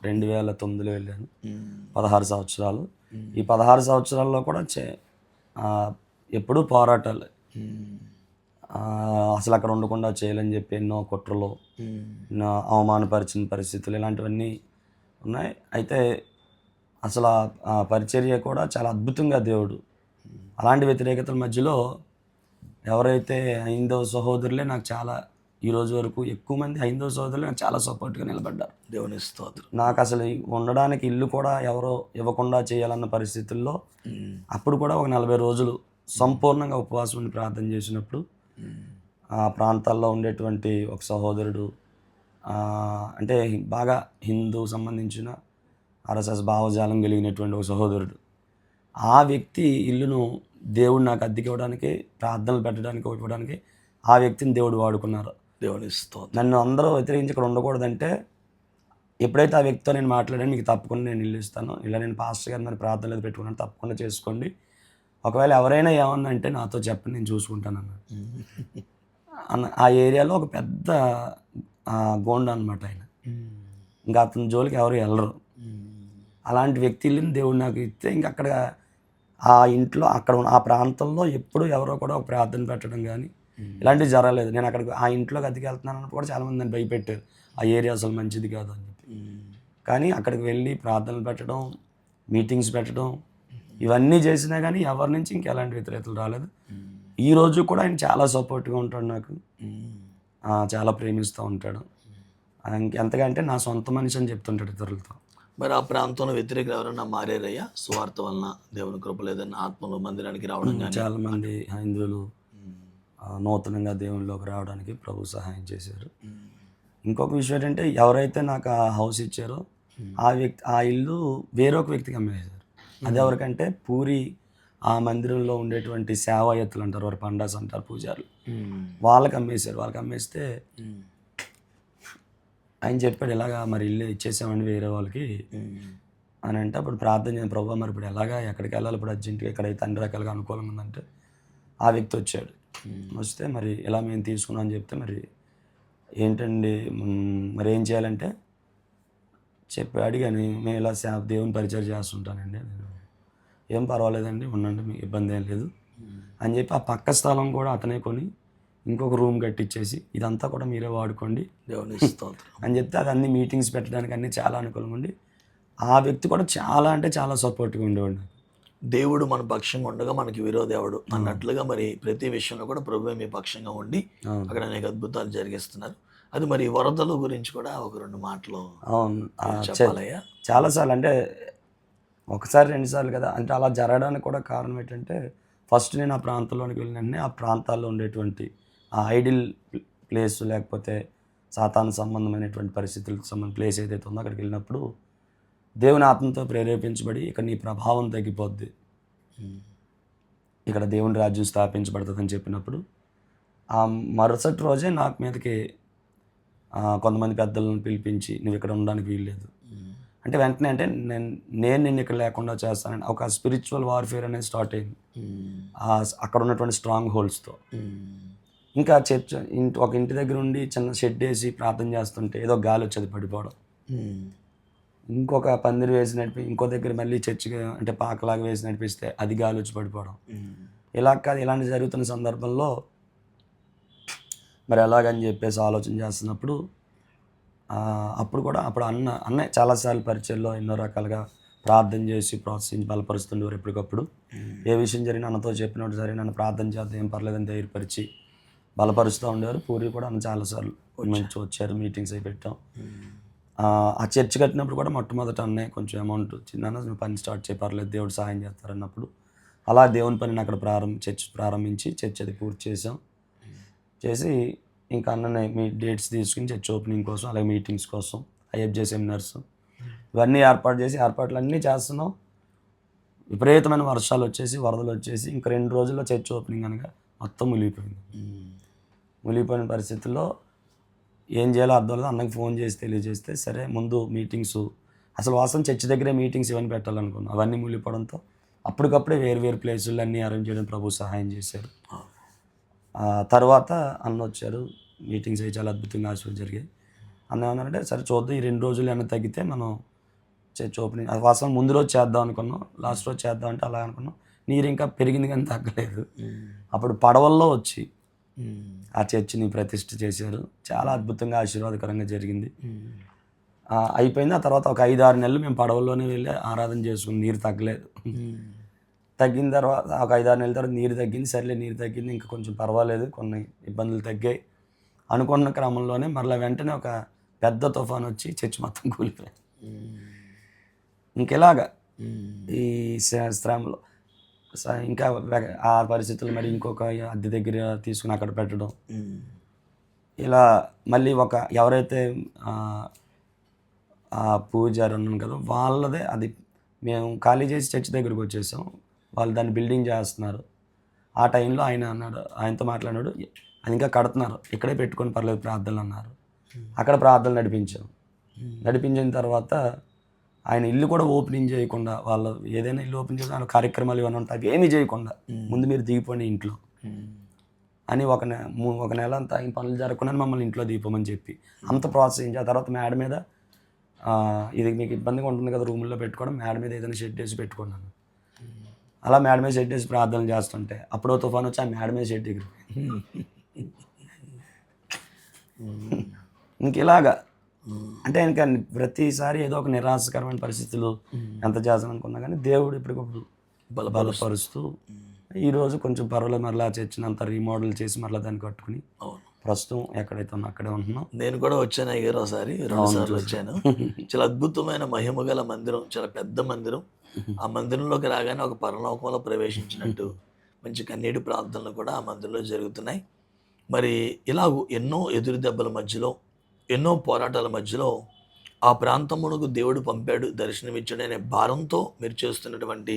Speaker 2: 2009లో వెళ్ళాను. 16 సంవత్సరాలు. ఈ 16 సంవత్సరాల్లో కూడా ఎప్పుడూ పోరాటాలు, అసలు అక్కడ ఉండకుండా చేయాలని చెప్పి ఎన్నో కుట్రలు, అవమానపరిచిన పరిస్థితులు ఇలాంటివన్నీ ఉన్నాయి. అయితే అసలు ఆ పరిచర్య కూడా చాలా అద్భుతంగా దేవుడు అలాంటి వ్యతిరేకతల మధ్యలో ఎవరైతే హైందవ సహోదరులే నాకు చాలా ఈ రోజు వరకు ఎక్కువ మంది హైందవ సహోదరులే నాకు చాలా సపోర్ట్గా నిలబడ్డారు.
Speaker 1: దేవుని స్తోత్రం.
Speaker 2: నాకు అసలు ఉండడానికి ఇల్లు కూడా ఎవరో ఇవ్వకుండా చేయాలన్న పరిస్థితుల్లో అప్పుడు కూడా ఒక 40 రోజులు సంపూర్ణంగా ఉపవాసం ఉండి ప్రార్థన చేసినప్పుడు ఆ ప్రాంతాల్లో ఉండేటువంటి ఒక సహోదరుడు, అంటే బాగా హిందూ సంబంధించిన ఆర్ఎస్ఎస్ భావజాలం కలిగినటువంటి ఒక సహోదరుడు, ఆ వ్యక్తి ఇల్లును దేవుడు నాకు అద్దెకి ఇవ్వడానికి, ప్రార్థనలు పెట్టడానికి ఇవ్వడానికి ఆ వ్యక్తిని దేవుడు వాడుకున్నారు.
Speaker 1: దేవుని స్తోత్రం.
Speaker 2: నన్ను అందరూ వ్యతిరేకించి ఇక్కడ ఉండకూడదంటే ఎప్పుడైతే ఆ వ్యక్తితో నేను మాట్లాడాను, మీకు తప్పకుండా నేను ఇల్లు ఇస్తాను, ఇలా నేను పాస్టర్ గారు మరి ప్రార్థనలు పెట్టుకున్నాను, తప్పకుండా చేసుకోండి, ఒకవేళ ఎవరైనా ఏమన్నా అంటే నాతో చెప్పండి, నేను చూసుకుంటాను అన్న. ఆ ఏరియాలో ఒక పెద్ద గోండ అనమాట ఆయన. ఇంకా అతని జోలికి ఎవరు వెళ్ళరు. అలాంటి వ్యక్తులను దేవుడు నాకు ఇస్తే ఇంక అక్కడ ఆ ఇంట్లో అక్కడ ఆ ప్రాంతంలో ఎప్పుడు ఎవరో కూడా ఒక ప్రార్థన పెట్టడం కానీ ఇలాంటివి జరగలేదు. నేను అక్కడికి ఆ ఇంట్లోకి అద్దెకి వెళ్తున్నాను అన్నప్పుడు కూడా చాలామంది నన్ను భయపెట్టారు, ఆ ఏరియా అసలు మంచిది కాదు అని చెప్పి. కానీ అక్కడికి వెళ్ళి ప్రార్థనలు పెట్టడం, మీటింగ్స్ పెట్టడం, ఇవన్నీ చేసినా కానీ ఎవరి నుంచి ఇంకెలాంటి వ్యతిరేకతలు రాలేదు. ఈ రోజు కూడా ఆయన చాలా సపోర్ట్గా ఉంటాడు నాకు, చాలా ప్రేమిస్తూ ఉంటాడు. ఎంతగా అంటే నా సొంత మనిషి అని చెప్తుంటాడు ఇతరులతో.
Speaker 1: మరి ఆ ప్రాంతంలో వ్యతిరేకులు ఎవరైనా మారారయ్యా సువార్త వలన, దేవుని కృప లేదన్న ఆత్మలు మందిరానికి రావడం కానీ?
Speaker 2: చాలామంది హైందువులు నూతనంగా దేవునిలోకి రావడానికి ప్రభు సహాయం చేశారు. ఇంకొక విషయం ఏంటంటే, ఎవరైతే నాకు ఆ హౌస్ ఇచ్చారో ఆ ఇల్లు వేరొక వ్యక్తికి అమ్మేశారు. అది ఎవరికంటే పూరి ఆ మందిరంలో ఉండేటువంటి సేవాయత్తులు అంటారు, వారు పండాస్ అంటారు, పూజారులు, వాళ్ళకి అమ్మేశారు. వాళ్ళకి అమ్మేస్తే ఆయన చెప్పాడు, ఇలాగా మరి ఇల్లు ఇచ్చేసామండి వేరే వాళ్ళకి అని అంటే, అప్పుడు ప్రార్థన చేయండి, ప్రభు మరి ఇప్పుడు ఎలాగా, ఎక్కడికి వెళ్ళాలి ఇప్పుడు అర్జెంటుగా, ఎక్కడైతే అన్ని రకాలుగా అనుకూలంగా ఉందంటే ఆ వ్యక్తి వచ్చాడు. వస్తే మరి ఇలా మేము తీసుకున్నాం అని చెప్తే, మరి ఏంటండి మరి ఏం చేయాలంటే చెప్పి అడిగాను, మేము ఇలా దేవుని పరిచయం చేస్తుంటానండి, నేను ఏం పర్వాలేదండి ఉండండి, మీకు ఇబ్బంది ఏం లేదు అని చెప్పి ఆ పక్క స్థలం కూడా అతనే కొని ఇంకొక రూమ్ కట్టించేసి ఇదంతా కూడా మీరే వాడుకోండి
Speaker 1: దేవుని స్తోత్రం
Speaker 2: అని చెప్తే, అది అన్ని మీటింగ్స్ పెట్టడానికి అన్నీ చాలా అనుకూలంగా ఉండి, ఆ వ్యక్తి కూడా చాలా అంటే చాలా సపోర్ట్గా ఉండేవాడు.
Speaker 1: దేవుడు మన పక్షంగా ఉండగా మనకి విరోధేవుడు అన్నట్లుగా మరి ప్రతి విషయంలో కూడా ప్రభువే మీ పక్షంగా ఉండి అక్కడ అనేక అద్భుతాలు జరిగిస్తున్నారు. అది మరి వరదల గురించి కూడా ఒక 2 మాటలు చెప్పాలయ్యా.
Speaker 2: చాలాసార్లు అంటే ఒకసారి 2 సార్లు కదా, అంటే అలా జరగడానికి కూడా కారణం ఏంటంటే, ఫస్ట్ నేను ఆ ప్రాంతంలోనికి వెళ్ళిన వెంటనే ఆ ప్రాంతాల్లో ఉండేటువంటి ఆ ఐడిల్ ప్లేస్, లేకపోతే సాతాను సంబంధమైనటువంటి పరిస్థితులకు సంబంధించిన ప్లేస్ ఏదైతే ఉందో అక్కడికి వెళ్ళినప్పుడు దేవుని ఆత్మతో ప్రేరేపించబడి, ఇక్కడ నీ ప్రభావం తగ్గిపోద్ది, ఇక్కడ దేవుని రాజ్యం స్థాపించబడుతుంది అని చెప్పినప్పుడు, ఆ మరుసటి రోజే నాకు మీదకి కొంతమంది పెద్దలను పిలిపించి, నువ్వు ఇక్కడ ఉండడానికి వీల్లేదు అంటే, వెంటనే అంటే నేను నిన్ను ఇక్కడ లేకుండా చేస్తానని ఒక స్పిరిచువల్ వార్ఫేర్ అనేది స్టార్ట్ అయింది అక్కడ ఉన్నటువంటి స్ట్రాంగ్ హోల్డ్స్తో. ఇంకా చర్చ్ ఒక ఇంటి దగ్గర ఉండి చిన్న షెడ్ వేసి ప్రార్థన చేస్తుంటే ఏదో గాలి వచ్చేది పడిపోవడం, ఇంకొక పందిరి వేసి నడిపి ఇంకో దగ్గర మళ్ళీ చర్చిగా అంటే పాకలాగా వేసి నడిపిస్తే అది గాలి వచ్చి పడిపోవడం, ఇలా కాదు ఇలాంటి జరుగుతున్న సందర్భంలో మరి ఎలాగని చెప్పేసి ఆలోచన చేస్తున్నప్పుడు, అప్పుడు కూడా అన్నయ్య చాలాసార్లు పరిచయంలో ఎన్నో రకాలుగా ప్రార్థన చేసి ప్రోత్సహించి బలపరుస్తుండేవారు. ఎప్పటికప్పుడు ఏ విషయం జరిగినా అన్నతో చెప్పినట్టు సరే నన్ను ప్రార్థన చేద్దాం ఏం పర్లేదని ధైర్యపరిచి బలపరుస్తూ ఉండేవారు. పూరి కూడా అన్న చాలాసార్లు మంచి వచ్చారు, మీటింగ్స్ అవి పెట్టాం. ఆ చర్చ్ కట్టినప్పుడు కూడా మొట్టమొదట అన్నయ్య కొంచెం అమౌంట్ చిన్న నువ్వు పని స్టార్ట్ చేయ పర్లేదు, దేవుడు సహాయం చేస్తారన్నప్పుడు అలా దేవుని పనిని అక్కడ చర్చ్ ప్రారంభించి చర్చ్ అది పూర్తి చేసి ఇంకా అన్ననే మీ డేట్స్ తీసుకుని చర్చ్ ఓపెనింగ్ కోసం, అలాగే మీటింగ్స్ కోసం, ఐఎఫ్జే సెమినార్స్ ఇవన్నీ ఏర్పాట్లన్నీ చేస్తున్నాం. విపరీతమైన వర్షాలు వచ్చేసి వరదలు వచ్చేసి ఇంకా 2 రోజుల్లో చర్చ్ ఓపెనింగ్ అనగా మొత్తం మునిగిపోయిన పరిస్థితుల్లో ఏం చేయాలో అర్థం లేదు. అన్నకి ఫోన్ చేసి తెలియజేస్తే, సరే ముందు మీటింగ్స్ అసలు వాస్తవం చర్చ్ దగ్గరే మీటింగ్స్ ఇవన్నీ పెట్టాలనుకున్నాం, అవన్నీ మునిగిపోవడంతో అప్పటికప్పుడే వేరు ప్లేసులు అన్నీ అరేంజ్ చేయడం ప్రభు సహాయం చేశారు. తర్వాత అన్న వచ్చారు, మీటింగ్స్ అవి చాలా అద్భుతంగా ఆశీర్వాదం జరిగాయి. అన్న ఏమన్నారంటే, సరే చూద్దాం ఈ 2 రోజులు ఏమైనా తగ్గితే మనం చర్చ్ ఓపెనింగ్, అది వాస్తవం ముందు రోజు చేద్దాం అనుకున్నాం, లాస్ట్ రోజు చేద్దాం అంటే అలా అనుకున్నాం. నీరు ఇంకా పెరిగింది కానీ తగ్గలేదు. అప్పుడు పడవల్లో వచ్చి ఆ చర్చిని ప్రతిష్ఠ చేశారు. చాలా అద్భుతంగా ఆశీర్వాదకరంగా జరిగింది. అయిపోయింది. ఆ తర్వాత ఒక 5-6 నెలలు మేము పడవల్లోనే వెళ్ళి ఆరాధన చేసుకుని నీరు తగ్గలేదు. తగ్గిన తర్వాత ఒక 5-6 నెలల తర్వాత నీరు తగ్గింది. సర్లే నీరు తగ్గింది, ఇంకా కొంచెం పర్వాలేదు, కొన్ని ఇబ్బందులు తగ్గాయి అనుకున్న క్రమంలోనే మరలా వెంటనే ఒక పెద్ద తుఫాను వచ్చి చర్చి మొత్తం కూలిపోయింది. ఇంకెలాగా ఈ శ్రమలో ఇంకా ఆ పరిస్థితులు మరి ఇంకొక అద్దె దగ్గర తీసుకుని అక్కడ పెట్టడం, ఇలా మళ్ళీ ఎవరైతే పూజారి ఉన్నాను కదా వాళ్ళదే అది మేము ఖాళీ చేసి చర్చి దగ్గరికి వచ్చేసాం. వాళ్ళు దాన్ని బిల్డింగ్ చేస్తున్నారు. ఆ టైంలో ఆయనతో మాట్లాడాడు, అది ఇంకా కడుతున్నారు, ఇక్కడే పెట్టుకొని పర్లేదు ప్రార్థనలు అన్నారు. అక్కడ ప్రార్థనలు నడిపించిన తర్వాత ఆయన ఇల్లు కూడా ఓపెనింగ్ చేయకుండా, వాళ్ళు ఏదైనా ఇల్లు ఓపెన్ చేసిన కార్యక్రమాలు ఇవన్నీ ఉంటాయి, అవి ఏమీ చేయకుండా ముందు మీరు దిగిపోండి ఇంట్లో అని ఒక నెల అంతా ఆయన పనులు జరగకుండా మమ్మల్ని ఇంట్లో దీపమని చెప్పి అంత ప్రోత్సహించి, ఆ తర్వాత మేడ మీద ఇది మీకు ఇబ్బందిగా ఉంటుంది కదా రూముల్లో పెట్టుకోవడం, మేడ మీద ఏదైనా షెడ్ వేసి పెట్టుకున్నాను. అలా మేడ మీద షెడ్ వేసి ప్రార్థనలు చేస్తుంటే అప్పుడో తుఫాను వచ్చి ఆ మేడ మీద షెడ్ ఎగిరిపోయింది. ఇంక ఇలాగా అంటే ఇంకా ప్రతిసారి ఏదో ఒక నిరాశకరమైన పరిస్థితులు ఎంత చేద్దామనుకున్నా కానీ దేవుడు ఇప్పటికప్పుడు బలపరుస్తూ ఈరోజు కొంచెం పర్వాలేదు, మరలా చర్చినంత రీమోడల్ చేసి మరలా దాన్ని కట్టుకుని ప్రస్తుతం ఎక్కడైతే ఉన్నా అక్కడే ఉంటున్నాం.
Speaker 1: నేను కూడా వచ్చాను అయ్యారు ఒకసారి, 2 సార్లు వచ్చాను. చాలా అద్భుతమైన మహిమ గల మందిరం, చాలా పెద్ద మందిరం. ఆ మందిరంలోకి రాగానే ఒక పరలోకంలో ప్రవేశించినట్టు మంచి కన్నీటి ప్రార్థనలు కూడా ఆ మందిరంలో జరుగుతున్నాయి. మరి ఇలాగూ ఎన్నో ఎదురు దెబ్బల మధ్యలో, ఎన్నో పోరాటాల మధ్యలో ఆ ప్రాంతమునకు దేవుడు పంపాడు, దర్శనమిచ్చాడు అనే భారంతో మీరు చేస్తున్నటువంటి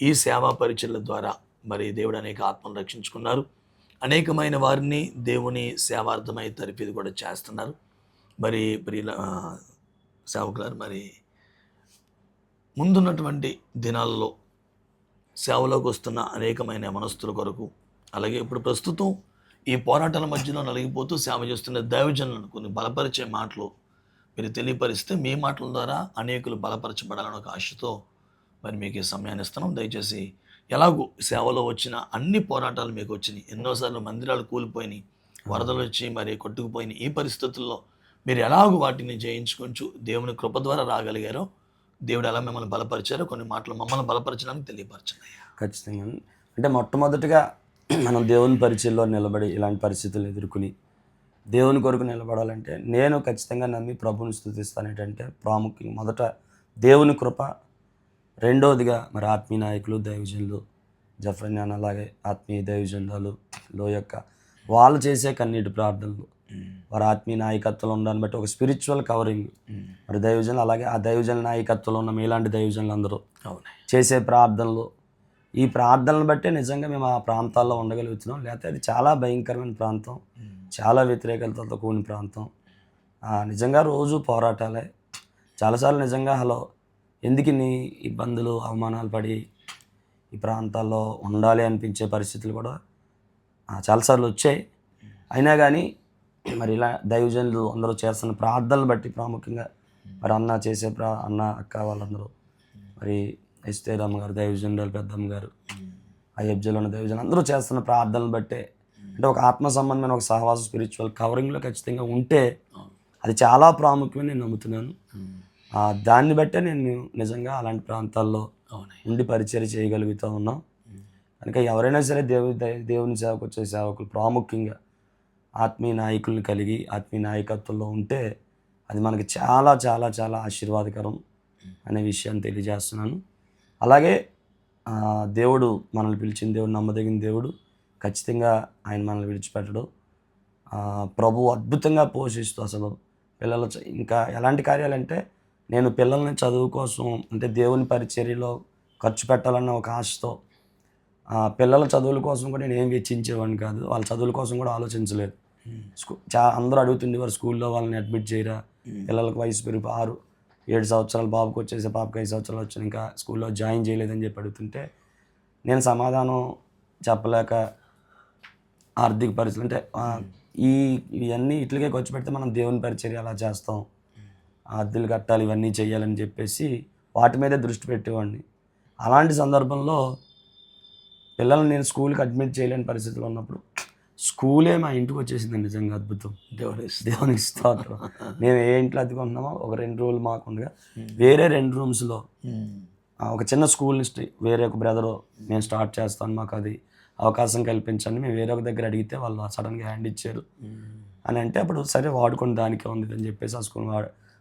Speaker 1: ఈ సేవా పరిచర్ల ద్వారా మరి దేవుడు అనేక ఆత్మను రక్షించుకున్నారు. అనేకమైన వారిని దేవుని సేవార్థమై తరిపేది కూడా చేస్తున్నారు. మరి ప్రియుల సేవకులారు, మరి ముందున్నటువంటి దినాల్లో సేవలోకి వస్తున్న అనేకమైన మనస్తుల కొరకు, అలాగే ఇప్పుడు ప్రస్తుతం ఈ పోరాటాల మధ్యలో నలిగిపోతూ సేవ చేస్తున్న దైవజనులను కొన్ని బలపరిచే మాటలు మీరు తెలియపరిస్తే మీ మాటల ద్వారా అనేకులు బలపరచబడాలని ఒక ఆశతో మరి మీకు ఈ సమయాన్ని ఇస్తున్నాం. దయచేసి ఎలాగూ సేవలో వచ్చిన అన్ని పోరాటాలు మీకు వచ్చినాయి, ఎన్నోసార్లు మందిరాలు కూలిపోయినాయి, వరదలు వచ్చి మరి కొట్టుకుపోయినాయి. ఈ పరిస్థితుల్లో మీరు ఎలాగూ వాటిని జయించుకొంచు దేవుని కృప ద్వారా రాగలిగారో, దేవుడు ఎలా మిమ్మల్ని బలపరిచారో కొన్ని మాటలు మమ్మల్ని బలపరచడానికి తెలియపరచండి.
Speaker 2: ఖచ్చితంగా. అంటే మొట్టమొదటిగా మనం దేవుని పరిచయంలో నిలబడి ఇలాంటి పరిస్థితులు ఎదుర్కొని దేవుని కొరకు నిలబడాలంటే నేను ఖచ్చితంగా నమ్మి ప్రభుని స్తుతిస్తాను. ఏంటంటే ప్రాముఖ్యంగా మొదట దేవుని కృప, రెండవదిగా మరి ఆత్మీయ నాయకులు, దైవజనులు, జఫ్రన్యాన్, అలాగే ఆత్మీయ దైవజనులు యొక్క వాళ్ళు చేసే కన్నీటి ప్రార్థనలు, వారి ఆత్మీయ నాయకత్వంలో ఉండడాన్ని బట్టి ఒక స్పిరిచువల్ కవరింగ్ మరి దైవజనులు, అలాగే ఆ దైవజనుల నాయకత్వంలో ఉన్న మీలాంటి దైవజనులు అందరూ చేసే ప్రార్థనలు, ఈ ప్రార్థనలు బట్టే నిజంగా మేము ఆ ప్రాంతాల్లో ఉండగలుగుతున్నాం. లేకపోతే అది చాలా భయంకరమైన ప్రాంతం, చాలా వ్యతిరేకతలతో కూడిన ప్రాంతం. నిజంగా రోజు పోరాటాలే. చాలాసార్లు నిజంగా ఎందుకు ఇన్ని ఇబ్బందులు, అవమానాలు పడి ఈ ప్రాంతాల్లో ఉండాలి అనిపించే పరిస్థితులు కూడా చాలాసార్లు వచ్చాయి. అయినా కానీ మరి ఇలా దైవజనులు అందరూ చేస్తున్న ప్రార్థనలు బట్టి, ప్రాముఖ్యంగా మరి అన్న చేసే అన్న అక్క వాళ్ళందరూ, మరి ఎస్తేరమ్మ గారు దైవజనులు, పెద్దమ్మ గారు, అయ్యబ్జలో ఉన్న దైవజనులు అందరూ చేస్తున్న ప్రార్థనలు బట్టే, అంటే ఒక ఆత్మ సంబంధమైన ఒక సహవాస స్పిరిచువల్ కవరింగ్లో ఖచ్చితంగా ఉంటే అది చాలా ప్రాముఖ్యమని నేను నమ్ముతున్నాను. దాన్ని బట్టే నేను నిజంగా అలాంటి ప్రాంతాల్లో ఉండి పరిచర్య చేయగలుగుతూ ఉన్నాం. కనుక ఎవరైనా సరే దేవుని సేవకు వచ్చే సేవకులు ప్రాముఖ్యంగా ఆత్మీయ నాయకుల్ని కలిగి ఆత్మీయ నాయకత్వంలో ఉంటే అది మనకి చాలా చాలా చాలా ఆశీర్వాదకరం అనే విషయాన్ని తెలియజేస్తున్నాను. అలాగే దేవుడు మనల్ని పిలిచిన దేవుడు, నమ్మదగిన దేవుడు, ఖచ్చితంగా ఆయన మనల్ని విడిచిపెట్టడు. ప్రభు అద్భుతంగా పోషిస్తూ అసలు పిల్లలు ఇంకా ఎలాంటి కార్యాలంటే, నేను పిల్లల్ని చదువు కోసం అంటే దేవుని పరిచర్యలో ఖర్చు పెట్టాలన్న ఒక ఆశతో పిల్లల చదువుల కోసం కూడా నేను ఏం వెచ్చించేవాడిని కాదు. వాళ్ళ చదువుల కోసం కూడా ఆలోచించలేదు. అందరూ అడుగుతుండేవారు, స్కూల్లో వాళ్ళని అడ్మిట్ చేయరా, పిల్లలకు వయసు పెరిగి 6-7 సంవత్సరాలు, బాబుకి వచ్చేసి పాపకి 5 సంవత్సరాలు వచ్చాను, ఇంకా స్కూల్లో జాయిన్ చేయలేదని చెప్పి అడుగుతుంటే నేను సమాధానం చెప్పలేక, ఆర్థిక పరిస్థితులు అంటే ఇవన్నీ ఇట్లకే ఖర్చు పెడితే మనం దేవుని పరిచర్య అలా చేస్తాం, అద్దెలు కట్టాలి, ఇవన్నీ చేయాలని చెప్పేసి వాటి మీదే దృష్టి పెట్టేవాడిని. అలాంటి సందర్భంలో పిల్లల్ని నేను స్కూల్కి అడ్మిట్ చేయలేని పరిస్థితులు ఉన్నప్పుడు స్కూలే మా ఇంటికి వచ్చేసింది. నిజంగా అద్భుతం, దేవుని స్తోత్రం. మేము ఏ ఇంట్లో అద్దెకుంటున్నామో ఒక 2 రూమ్లు మాకు ఉండగా వేరే 2 రూమ్స్లో ఒక చిన్న స్కూల్ని వేరే ఒక బ్రదరు నేను స్టార్ట్ చేస్తాను, మాకు అది అవకాశం కల్పించండి, మేము వేరే ఒక దగ్గర అడిగితే వాళ్ళు సడన్గా హ్యాండ్ ఇచ్చారు అని అంటే, అప్పుడు సరే వాడుకుని దానికే ఉంది అని చెప్పేసి ఆ స్కూల్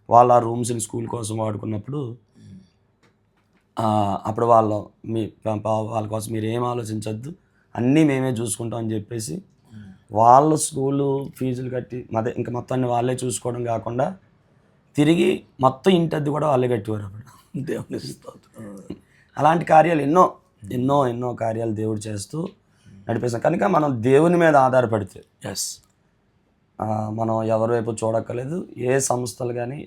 Speaker 2: వాళ్ళు ఆ రూమ్స్ని స్కూల్ కోసం వాడుకున్నప్పుడు అప్పుడు వాళ్ళ కోసం మీరు ఏం ఆలోచించద్దు, అన్నీ మేమే చూసుకుంటాం అని చెప్పేసి వాళ్ళ స్కూలు ఫీజులు కట్టి ఇంకా మొత్తాన్ని వాళ్ళే చూసుకోవడం కాకుండా తిరిగి మొత్తం ఇంటద్ది కూడా వాళ్ళే కట్టేవారు. అప్పుడు దేవుని అలాంటి కార్యాలు ఎన్నో ఎన్నో ఎన్నో కార్యాలు దేవుడు చేస్తూ నడిపేస్తాం. కనుక మనం దేవుని మీద ఆధారపడితే మనం ఎవరి వైపు చూడక్కర్లేదు. ఏ సంస్థలు కానీ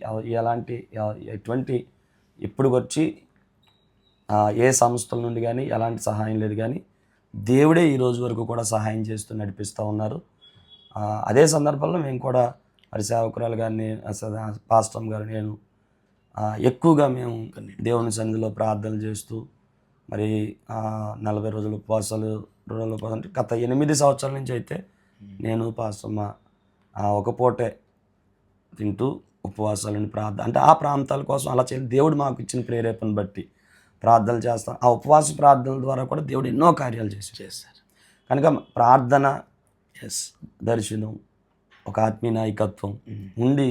Speaker 2: ఎటువంటి ఇప్పుడు వచ్చి ఏ సంస్థల నుండి కానీ ఎలాంటి సహాయం లేదు, కానీ దేవుడే ఈ రోజు వరకు కూడా సహాయం చేస్తూ నడిపిస్తూ ఉన్నారు. అదే సందర్భంలో మేము కూడా మరి సేవకురాలు గారిని, పాస్టర్ గారు, నేను ఎక్కువగా మేము దేవుని సన్నిధిలో ప్రార్థనలు చేస్తూ మరి 40 రోజులు ఉపవాసాలు అంటే గత 8 సంవత్సరాల నుంచి అయితే నేను పాస్టమ్మ ఒక పూటే తింటూ ఉపవాసాలను ప్రార్థన అంటే ఆ ప్రాంతాల కోసం అలా చేయాలి. దేవుడు మాకు ఇచ్చిన ప్రేరేపణ బట్టి ప్రార్థనలు చేస్తాం. ఆ ఉపవాస ప్రార్థనల ద్వారా కూడా దేవుడు ఎన్నో కార్యాలు చేశారు. కనుక ప్రార్థన, దర్శనం, ఒక ఆత్మీయ నాయకత్వం ఉండి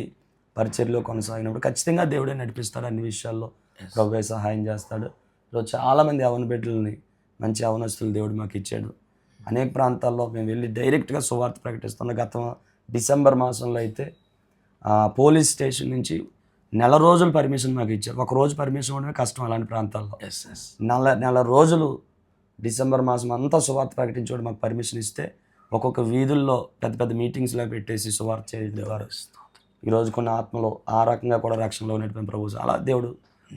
Speaker 2: పరిచర్యలో కొనసాగినప్పుడు ఖచ్చితంగా దేవుడే నడిపిస్తాడు. అన్ని విషయాల్లో ప్రభువే సహాయం చేస్తాడు. ఈరోజు చాలామంది యవన బిడ్డలని, మంచి యవనస్తులు దేవుడు మాకు ఇచ్చాడు. అనేక ప్రాంతాల్లో మేము వెళ్ళి డైరెక్ట్గా సువార్త ప్రకటిస్తున్నాం. గత డిసెంబర్ మాసంలో అయితే పోలీస్ స్టేషన్ నుంచి నెల రోజులు పర్మిషన్ మాకు ఇచ్చారు. ఒక రోజు పర్మిషన్ ఉండడమే కష్టం అలాంటి ప్రాంతాల్లో. నెల రోజులు డిసెంబర్ మాసం అంతా సువార్త ప్రకటించడం మాకు పర్మిషన్ ఇస్తే ఒక్కొక్క వీధుల్లో పెద్ద పెద్ద మీటింగ్స్లో పెట్టేసి సువార్త చేయడం ద్వారా ఈరోజు కొన్ని ఆత్మలో ఆ రకంగా కూడా రక్షణలో ఉన్నటువంటి ప్రభు చాలా దేవుడు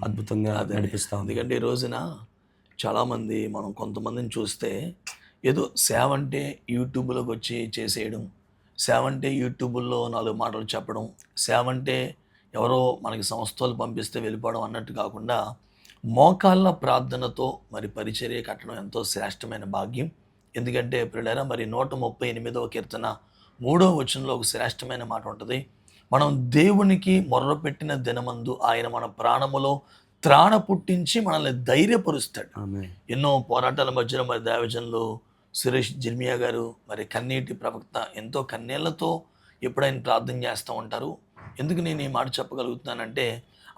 Speaker 2: అద్భుతంగా నడిపిస్తాం.
Speaker 1: ఎందుకంటే ఈ రోజున చాలామంది మనం కొంతమందిని చూస్తే ఏదో సేవ అంటే యూట్యూబ్లోకి వచ్చి చేసేయడం, సేవ అంటే యూట్యూబ్లో 4 మాటలు చెప్పడం, సేవ అంటే ఎవరో మనకి సంస్థలు పంపిస్తే వెళ్ళిపోవడం అన్నట్టు కాకుండా మోకాళ్ళ ప్రార్థనతో మరి పరిచర్య కట్టడం ఎంతో శ్రేష్టమైన భాగ్యం. ఎందుకంటే ప్రియులారా, మరి 138వ కీర్తన 3వ వచనంలో ఒక శ్రేష్టమైన మాట ఉంటుంది. మనం దేవునికి మొర్రపెట్టిన దినమందు ఆయన మన ప్రాణములో త్రాణ పుట్టించి మనల్ని ధైర్యపరుస్తాడు. ఎన్నో పోరాటాల మధ్యలో మరి దైవజనులు సురేష్ జిర్మియా గారు మరి కన్నీటి ప్రవక్త ఎంతో కన్నీళ్లతో ఎప్పుడైనా ప్రార్థన చేస్తూ ఉంటారు. ఎందుకు నేను ఈ మాట చెప్పగలుగుతున్నానంటే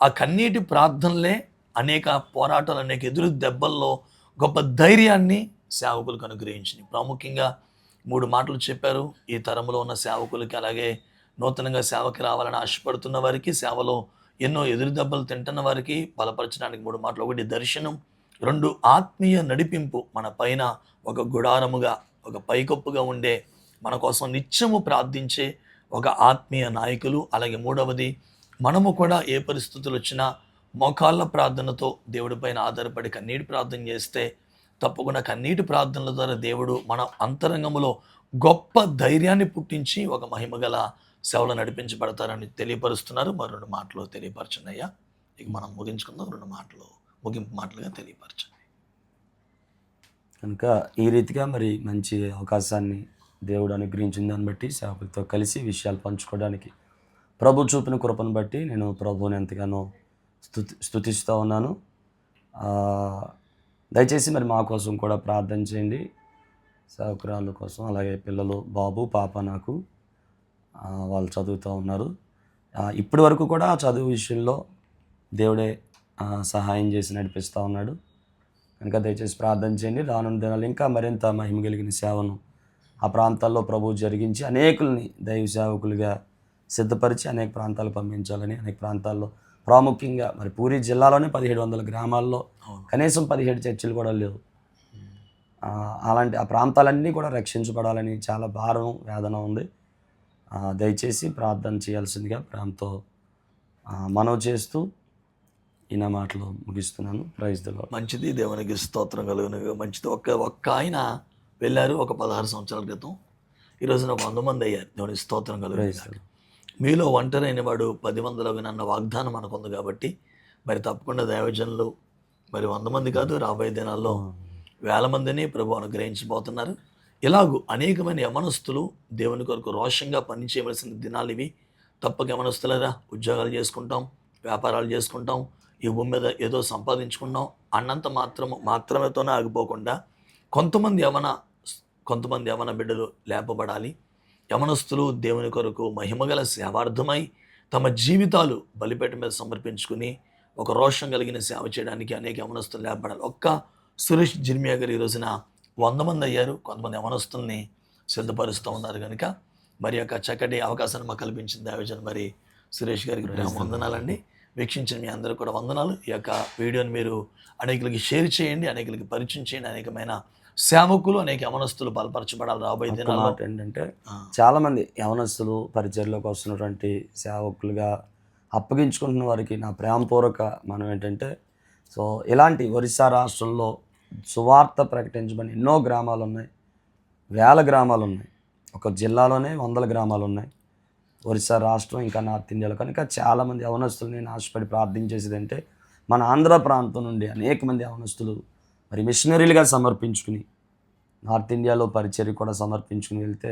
Speaker 1: ఆ కన్నీటి ప్రార్థనలే అనేక పోరాటాలు, అనేక ఎదురు దెబ్బల్లో గొప్ప ధైర్యాన్ని సేవకులకు అనుగ్రహించింది. ప్రాముఖ్యంగా 3 మాటలు చెప్పారు. ఈ తరంలో ఉన్న సేవకులకి, అలాగే నూతనంగా సేవకి రావాలని ఆశపడుతున్న వారికి, సేవలో ఎన్నో ఎదురు దెబ్బలు తింటున్న వారికి బలపరచడానికి 3 మాటలు. 1 దర్శనం, 2 ఆత్మీయ నడిపింపు, మన పైన ఒక గుడారముగా, ఒక పైకప్పుగా ఉండే మన కోసం నిత్యము ప్రార్థించే ఒక ఆత్మీయ నాయకులు. అలాగే 3వది మనము కూడా ఏ పరిస్థితులు వచ్చినా మోకాళ్ళ ప్రార్థనతో దేవుడి పైన ఆధారపడి కన్నీటి ప్రార్థన చేస్తే తప్పకుండా కన్నీటి ప్రార్థనల ద్వారా దేవుడు మన అంతరంగంలో గొప్ప ధైర్యాన్ని పుట్టించి ఒక మహిమగల సేవలు నడిపించబడతారని తెలియపరుస్తున్నారు. మరి 2 మాటలు తెలియపరచండి అయ్యా. ఇక మనం ముగించుకుందాం. 2 మాటలు ముగింపు మాటలుగా తెలియపరచండి.
Speaker 2: కనుక ఈ రీతిగా మరి మంచి అవకాశాన్ని దేవుడు అనుగ్రహించిన దాన్ని బట్టి సేవకులతో కలిసి విషయాలు పంచుకోవడానికి ప్రభు చూపిన కృపను బట్టి నేను ప్రభువుని ఎంతగానో స్తుతిస్తూ ఉన్నాను. దయచేసి మరి మా కోసం కూడా ప్రార్థన చేయండి, సేవకురాళ్ళ కోసం. అలాగే పిల్లలు బాబు పాప నాకు వాళ్ళు చదువుతూ ఉన్నారు. ఇప్పటి వరకు కూడా చదువు విషయంలో దేవుడే సహాయం చేసి నడిపిస్తూ ఉన్నాడు. కనుక దయచేసి ప్రార్థన చేయండి. రానున్న దినాలు ఇంకా మరింత మహిమ కలిగిన సేవను ఆ ప్రాంతాల్లో ప్రభువు జరిగించి అనేకుల్ని దైవ సేవకులుగా సిద్ధపరిచి అనేక ప్రాంతాలు పంపించాలని, అనేక ప్రాంతాల్లో ప్రాముఖ్యంగా మరి పూరీ జిల్లాలోనే 1700 గ్రామాల్లో కనీసం 17 చర్చిలు కూడా లేవు. అలాంటి ఆ ప్రాంతాలన్నీ కూడా రక్షించబడాలని చాలా భారం, వేదన ఉంది. దయచేసి ప్రార్థన చేయాల్సిందిగా ప్రేమతో మనవి చేస్తూ ఈ నా మాటలు ముగిస్తున్నాను. Praise the lord.
Speaker 1: మంచిది, దేవునికి స్తోత్రం కలుగును. మంచిది. ఒక్క ఆయన వెళ్ళారు ఒక 16 సంవత్సరాల క్రితం. ఈరోజున 100 మంది అయ్యారు. దేవునికి స్తోత్రం కలుగును. మీలో ఒంటరైన వాడు 10 మందిలోనన్న వాగ్దానం మనకుంది కాబట్టి మరి తప్పకుండా దైవజనులు మరి 100 మంది కాదు, రాబోయే దినాల్లో 1000 మందిని ప్రభు అనుగ్రహించబోతున్నారు. ఇలాగూ అనేకమైన యమనస్తులు దేవుని కొరకు రోషంగా పనిచేయవలసిన దినాలు ఇవి. తప్పక యమనస్తులరా, ఉద్యోగాలు చేసుకుంటాం, వ్యాపారాలు చేసుకుంటాం, ఈ భూమి మీద ఏదో సంపాదించుకుంటాం అన్నంత మాత్రమేతోనే ఆగిపోకుండా కొంతమంది యవన బిడ్డలు లేపబడాలి. యమనస్తులు దేవుని కొరకు మహిమగల సేవార్థమై తమ జీవితాలు బలిపేట మీద సమర్పించుకుని ఒక రోషం కలిగిన సేవ చేయడానికి అనేక యమనస్తులు లేపబడాలి. ఒక్క సురేష్ జిర్మియా గారు ఈ రోజున 100 మంది అయ్యారు. కొంతమంది యమనస్తుల్ని సిద్ధపరుస్తూ ఉన్నారు. కనుక మరి యొక్క చక్కటి అవకాశాన్ని మాకు కల్పించిన దైవజన్ మరి సురేష్ గారికి ప్రేమ వందనాలండి. వీక్షించిన మీ అందరూ కూడా వందనాలు. ఈ యొక్క వీడియోని మీరు అనేకులకి షేర్ చేయండి, అనేకులకి పరిచయం చేయండి. అనేకమైన సేవకులు, అనేక యవనస్తులు బలపరచబడాలి రాబోయే దినాల్లో.
Speaker 2: ఏంటంటే చాలామంది యవనస్తులు పరిచర్లోకి వస్తున్నటువంటి సేవకులుగా అప్పగించుకుంటున్న వారికి నా ప్రేమపూర్వక మనం ఏంటంటే, సో ఇలాంటి ఒరిస్సా రాష్ట్రంలో సువార్త ప్రకటించబడిన ఎన్నో గ్రామాలు ఉన్నాయి, 1000 గ్రామాలు ఉన్నాయి. ఒక జిల్లాలోనే 100 గ్రామాలు ఉన్నాయి ఒరిస్సా రాష్ట్రం, ఇంకా నార్త్ ఇండియాలో. కనుక చాలామంది యవనస్తులు నేను ఆశపడి ప్రార్థించేది అంటే, మన ఆంధ్ర ప్రాంతం నుండి అనేక మంది యవనస్తులు మరి మిషనరీలుగా సమర్పించుకుని నార్త్ ఇండియాలో పరిచర్య కూడా సమర్పించుకుని వెళ్తే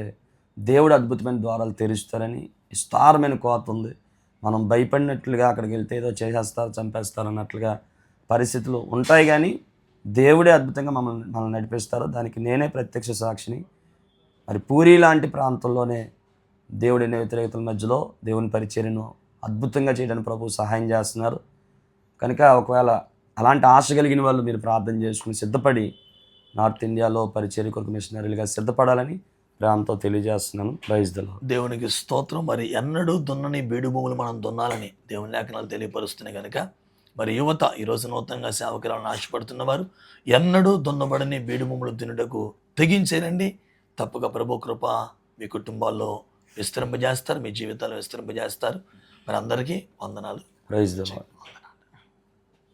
Speaker 2: దేవుడు అద్భుతమైన ద్వారాలు తెరుస్తారని విస్తారమైన కోత ఉంది. మనం భయపడినట్లుగా అక్కడికి వెళ్తే ఏదో చేసేస్తారు, చంపేస్తారు అన్నట్లుగా పరిస్థితులు ఉంటాయి, కానీ దేవుడే అద్భుతంగా మనల్ని నడిపిస్తారు. దానికి నేనే ప్రత్యక్ష సాక్షిని. మరి పూరి లాంటి ప్రాంతంలోనే దేవుడి వ్యతిరేకతల మధ్యలో దేవుని పరిచర్యను అద్భుతంగా చేయడానికి ప్రభు సహాయం చేస్తున్నారు. కనుక ఒకవేళ అలాంటి ఆశ కలిగిన వాళ్ళు మీరు ప్రార్థన చేసుకుని సిద్ధపడి నార్త్ ఇండియాలో పరిచర్య కొరకు మిషనరీలుగా సిద్ధపడాలని ప్రేమతో తెలియజేస్తున్నాను. Praise the lord.
Speaker 1: దేవునికి స్తోత్రం. మరి ఎన్నడూ దున్నని బీడు భూములు మనం దున్నాలని దేవుని లేఖనాలు తెలియపరుస్తున్నాయి కనుక మరి యువత ఈరోజు నూతనంగా సేవకులను ఆశపడుతున్నవారు ఎన్నడూ దున్నబడని బీడు భూములు దున్నుటకు తెగించేరండి. తప్పక ప్రభు కృప మీ కుటుంబాల్లో విస్తరింపజేస్తారు, మీ జీవితాలు విస్తరింపజేస్తారు. మరి అందరికీ వందనాలు.
Speaker 2: Praise the lord.